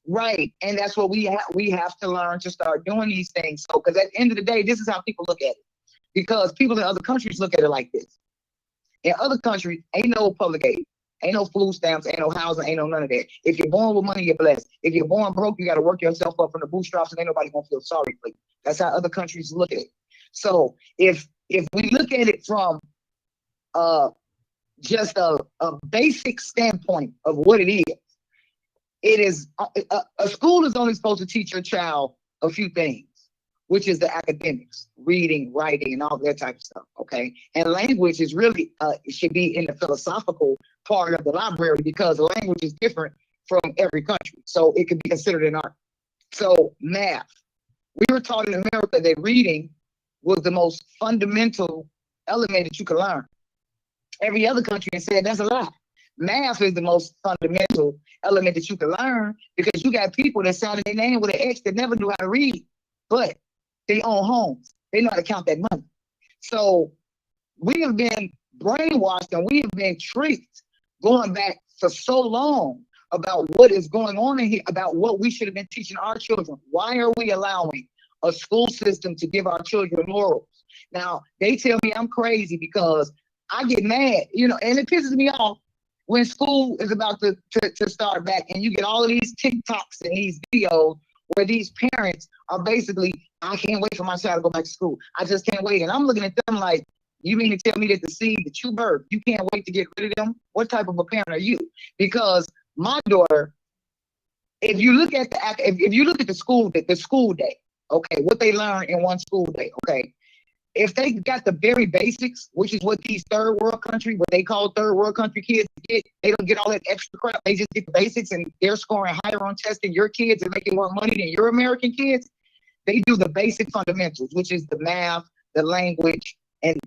right, and that's what we have to learn to start doing these things. So, because at the end of the day, this is how people look at it. Because people in other countries look at it like this. In other countries, ain't no public aid, ain't no food stamps, ain't no housing, ain't no none of that. If you're born with money, you're blessed. If you're born broke, you got to work yourself up from the bootstraps, and ain't nobody gonna feel sorry for you. That's how other countries look at it. So if we look at it from just a basic standpoint of what it is a school is only supposed to teach your child a few things, which is the academics, reading, writing, and all that type of stuff, okay? And language is really, it should be in the philosophical part of the library, because language is different from every country. So it could be considered an art. So math, we were taught in America that reading was the most fundamental element that you could learn. Every other country has said that's a lie. math is the most fundamental element that you can learn, because you got people that signed their name with an X that never knew how to read, but they own homes. They know how to count that money. So we have been brainwashed and we have been tricked going back for so long about what is going on in here, about what we should have been teaching our children. Why are we allowing a school system to give our children morals? Now, they tell me I'm crazy because I get mad, you know, and it pisses me off when school is about to start back and you get all of these TikToks and these videos where these parents are basically, I can't wait for my child to go back to school. I just can't wait. And I'm looking at them like, you mean to tell me that the seed that you birthed, you can't wait to get rid of them? What type of a parent are you? Because my daughter, if you look at the school day, okay, what they learn in one school day, okay, if they got the very basics, which is what these third world country, what they call third world country kids get, they don't get all that extra crap. They just get the basics and they're scoring higher on tests than your kids and making more money than your American kids. They do the basic fundamentals, which is the math, the language, and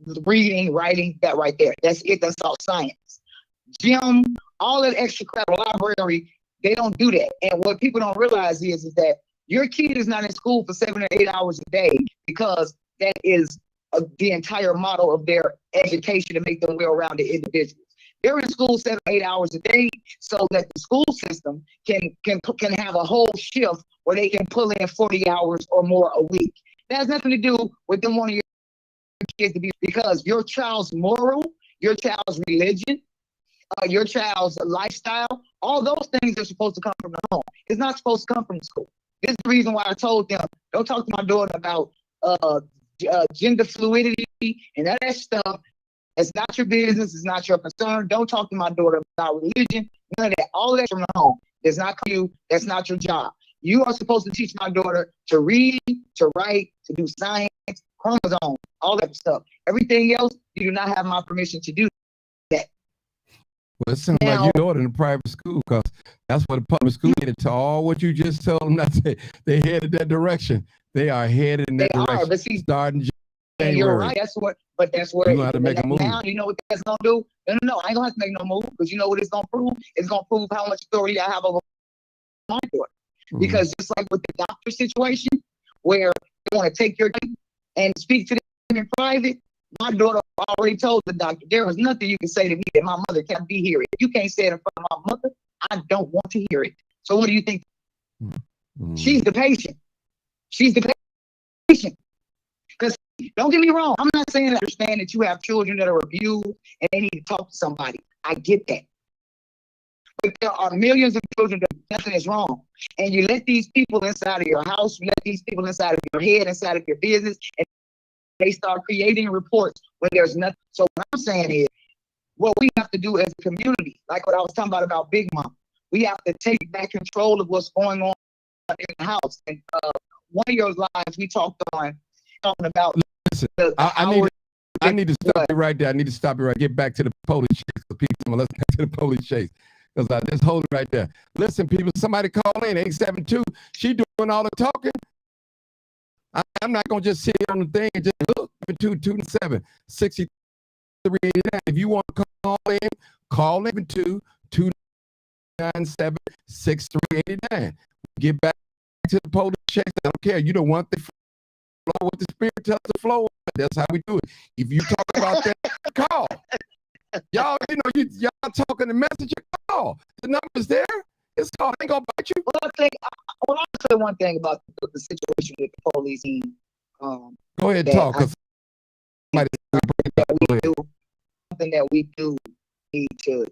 the reading, writing, that right there. That's it. That's all science. Gym, all that extra crap, library, they don't do that. And what people don't realize is that your kid is not in school for 7 or 8 hours a day because that is the entire model of their education to make them well-rounded individuals. They're in school 7 or 8 hours a day so that the school system can have a whole shift where they can pull in 40 hours or more a week. That has nothing to do with them wanting your kids to be, because your child's moral, your child's religion, your child's lifestyle, all those things are supposed to come from the home. It's not supposed to come from school. This is the reason why I told them, don't talk to my daughter about gender fluidity and that stuff. It's not your business. It's not your concern. Don't talk to my daughter about religion. None of that. All of that's from the home. Does not come to you. That's not your job. You are supposed to teach my daughter to read, to write, to do science, chromosomes, all that stuff. Everything else, you do not have my permission to do that. Well, it sounds like you daughter in a private school, because that's what the public school did to all what you just told them. Not to, they headed that direction. They are headed in that direction. But see, starting January. You're right. That's what you know how to make a move. Now, you know what that's gonna do? No, I ain't gonna have to make no move, because you know what it's gonna prove? It's gonna prove how much authority I have over my daughter. Because just like with the doctor situation, where you want to take your kid and speak to them in private, my daughter already told the doctor, there was nothing you can say to me that my mother can't be here. If you can't say it in front of my mother, I don't want to hear it. So what do you think? She's the patient. She's the patient. Because don't get me wrong, I'm not saying I understand that you have children that are abused and they need to talk to somebody. I get that. But there are millions of children that nothing is wrong. And you let these people inside of your house, you let these people inside of your head, inside of your business, and they start creating reports when there's nothing. So what I'm saying is, what we have to do as a community, like what I was talking about Big Mom, we have to take back control of what's going on in the house. And one of your lines we talking about. Listen, I need to stop you right there. I need to stop you right. Get back to the police chase. People, let's get to the police chase. Because I just hold it right there. Listen, people, somebody call in 872. She doing all the talking. I'm not gonna just sit on the thing and just look. 227 6389. If you want to call in 297 6389. Get back to the police chase. I don't care. You don't want the flow what the spirit tells the flow. That's how we do it. If you talk about that, call. Y'all, you know, y'all talking the messenger, call. The number's there. It's called. Ain't gonna bite you. Well, I'll say one thing about the situation with the police. Go ahead, talk. Something that we do need to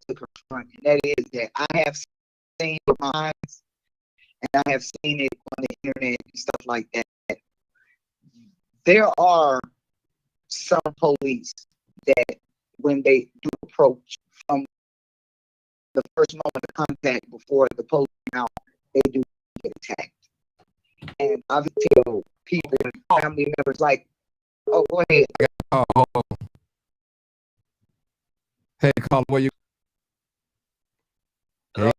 confront, and that is that I have seen with my eyes, and I have seen it on the internet and stuff like that. There are some police that, when they do approach from the first moment of contact before the police come out, they do get attacked. And I would tell people and family members, like, oh, go ahead. Hey, call where you? Hey,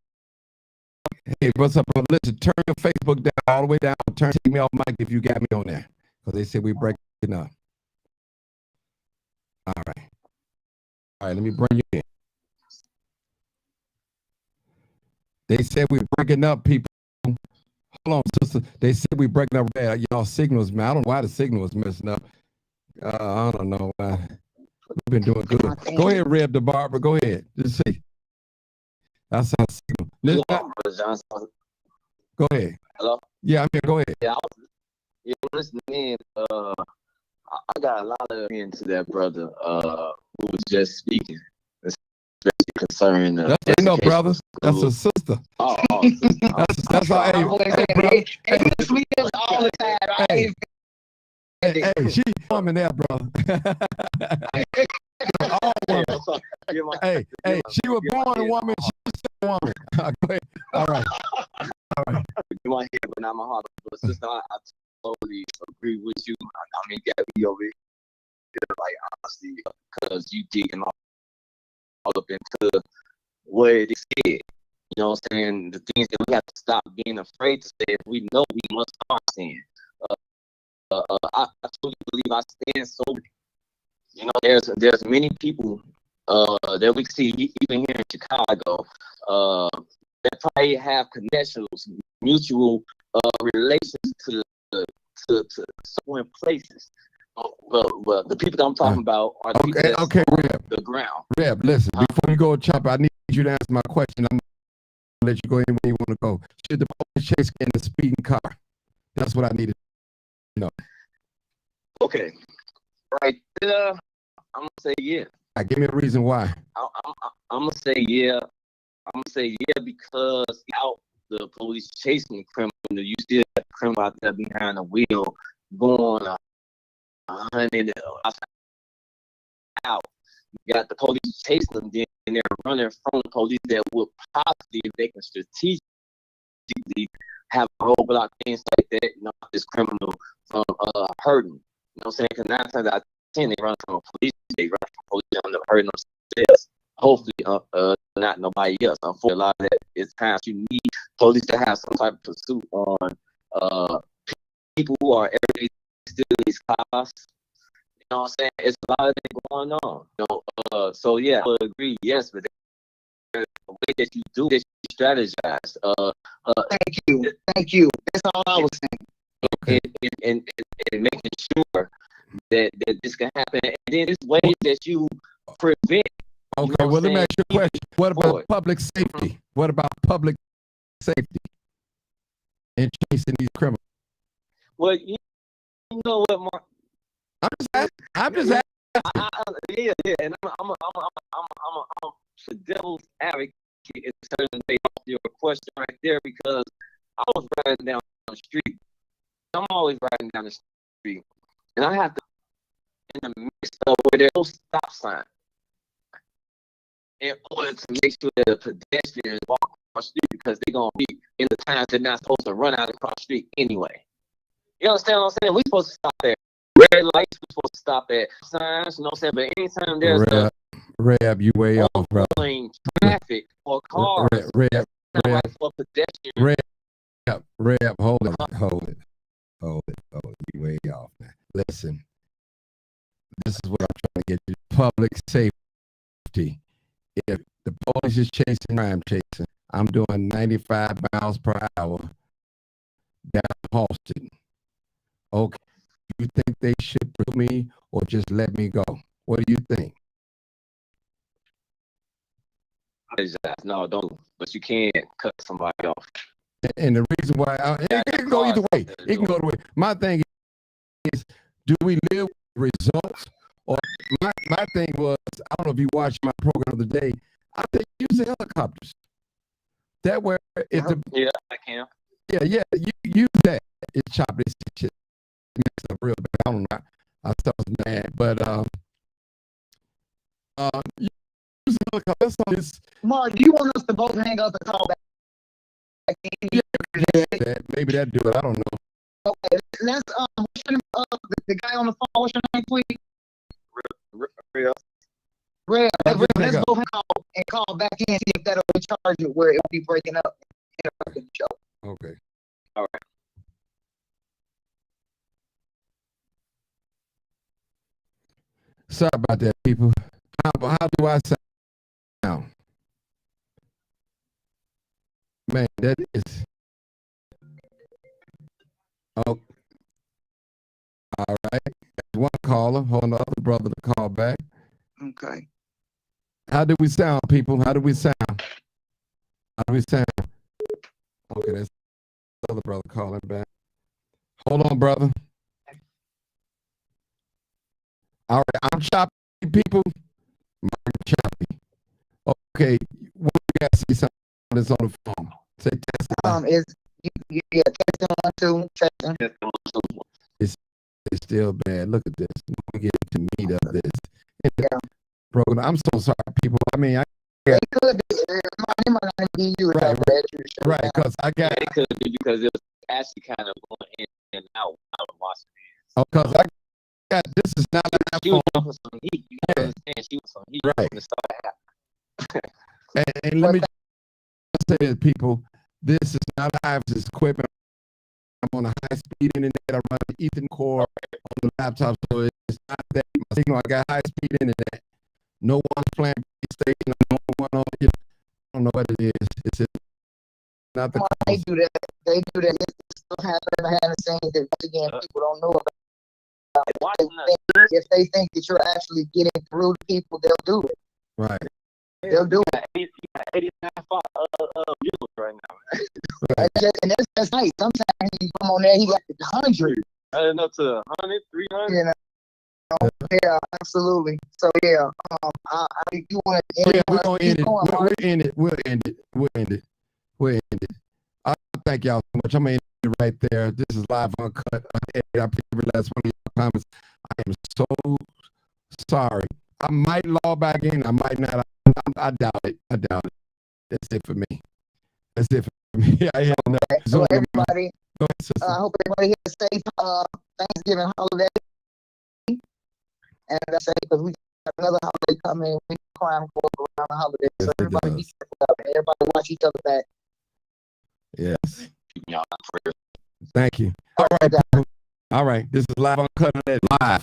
what's up, bro? Listen, turn your Facebook down all the way down. Take me off mic if you got me on there, because they said we breaking up. All right. All right, let me bring you in. They said we're breaking up, people. Hold on, sister. They said we breaking up. Y'all signals, man. I don't know why the signal was messing up. I don't know why. We've been doing good. Go ahead, Reb the Barber. Go ahead. Just see. That's our signal. Go ahead. Hello? Yeah, I'm here. Go ahead. Yeah, listening in. I got a lot of opinion to that brother who was just speaking, especially concerning the Ain't no brother. That's a sister. Oh, that's all. Hey, bro. All the time. Hey, she woman there, brother. All women. Hey, she was born a woman. She was still a woman. Go ahead. All right. You want to hear, but not my heart. But sister, I totally agree with you. I mean, you gotta be over here, like, honestly, because you digging all up into what it is. You know what I'm saying? The things that we have to stop being afraid to say. If we know, we must start saying. I truly believe I stand sober. You know, there's many people that we see even here in Chicago that probably have connections, mutual relations to certain places. But the people that I'm talking about are the people that's Reb. The ground. Reb, listen, before you go, Chopper, I need you to answer my question. I'm gonna let you go anywhere you want to go. Should the police chase in the speeding car? That's what I needed. No. Okay. Right there, I'm gonna say yeah. Give me a reason why. I'm gonna say yeah. I'm gonna say yeah because out the police chasing the criminal, you still have the criminal out there behind the wheel going 100 out. You got the police chasing them, then they're running from the police that would possibly, if they can strategically have a roadblock, things like that, you know, this criminal from hurting. You know what I'm saying? Because 9 times out of 10, they run from a police, they run from police, they end up hurting themselves. Hopefully, not nobody else. Unfortunately, a lot of that is times you need police to have some type of pursuit on people who are every day stealing these cars. You know what I'm saying? It's a lot of things going on. You know, so yeah, I would agree, yes, but the way that you do this, you strategize. Thank you. That's all I was saying. Okay. And making sure that this can happen. And then there's ways that you prevent. Okay, well, let me ask you a question. What about public safety? What about public safety and chasing these criminals? Well, you know what, Mark? I'm just asking. Yeah, and I'm the devil's advocate in certain way off your question right there because I was riding down the street. I'm always riding down the street, and I have to in the midst of where there's no stop sign in order to make sure that the pedestrians walk across the street because they're gonna be in the times they're not supposed to run out across the street anyway. You understand what I'm saying? We're supposed to stop at red lights. We're supposed to stop at signs. You know what I'm saying? But anytime there's Reb, you way off, bro. Traffic or cars, Reb, for pedestrians. Reb, hold it. You way off, man. Listen, this is what I'm trying to get you. Public safety. If the police is chasing crime chasing, I'm doing 95 miles per hour down Halsted. Okay, you think they should pursue me or just let me go? What do you think? No, don't. But you can't cut somebody off. And the reason why it can go either way. It can go the way. My thing is, do we live with results? Or my thing was, I don't know if you watched my program the other day. I think use the helicopters. That way, if the I can. Yeah, you use that. It's chop this shit. Messed up real bad. I don't know. I still was mad, but you use the helicopter. That's all this. Mark, do you want us to both hang up and call back? Yeah, maybe that do it. I don't know. Okay, let's what's your name, the guy on the phone. What's your name, please? Red. Let's both hang up and call back in see if that'll recharge it where it'll be breaking up. The show. Okay. All right. Sorry about that, people. How do I sound? Man, that is. Oh, all right. There's one caller. Hold on, the other brother to call back. Okay. How do we sound, people? How do we sound? How do we sound? Okay, that's the other brother calling back. Hold on, brother. All right, I'm choppy, people. I'm choppy. Okay, what we got to see something that's on the phone? Say test. Is yeah, testing 1, 2, testing. It's still bad. Look at this. We get into meat of this. Yeah. Program. I'm so sorry, people. I mean, I it could be. It might not be you. Right, because I got. It could be because it was actually kind of going in and out when I was watching it. Oh, because I got this is not an She was iPhone. on some heat. You gotta understand, she was on heat. Right. When it started And let me just say this, people. This is not live. This is equipment. I'm on a high-speed internet. I run the Ethernet core on the laptop, so it's not that my signal. I got high-speed internet. No one's playing PlayStation. No one on. I don't know what it is. It's not the. They do that. They do that. It's still happening behind the scenes that once again people don't know about. If they think that you're actually getting through to people, they'll do it. Right. They'll do it. 89 viewers right now. And that's nice. Sometimes you come on there, he got 100. Adding up to 100, 300. You know. Yeah, absolutely. So yeah, I you want to end Yeah, it? we're gonna end it. Going, We'll end it. We'll end it. We'll end it. We'll end it. I thank y'all so much. I'm gonna end it right there. This is live uncut. I put every last one of your comments. I am so sorry. I might log back in. I might not. I doubt it. I doubt it. That's it for me. That's it for me. I have no. So everybody, Go ahead, sister. I hope everybody has a safe Thanksgiving holiday. And that's it because we got another holiday coming. We crime go around the holiday. Yes, So everybody be careful out there. Everybody watch each other back. Yes. Thank you. All right, people. All right. This is live uncut live.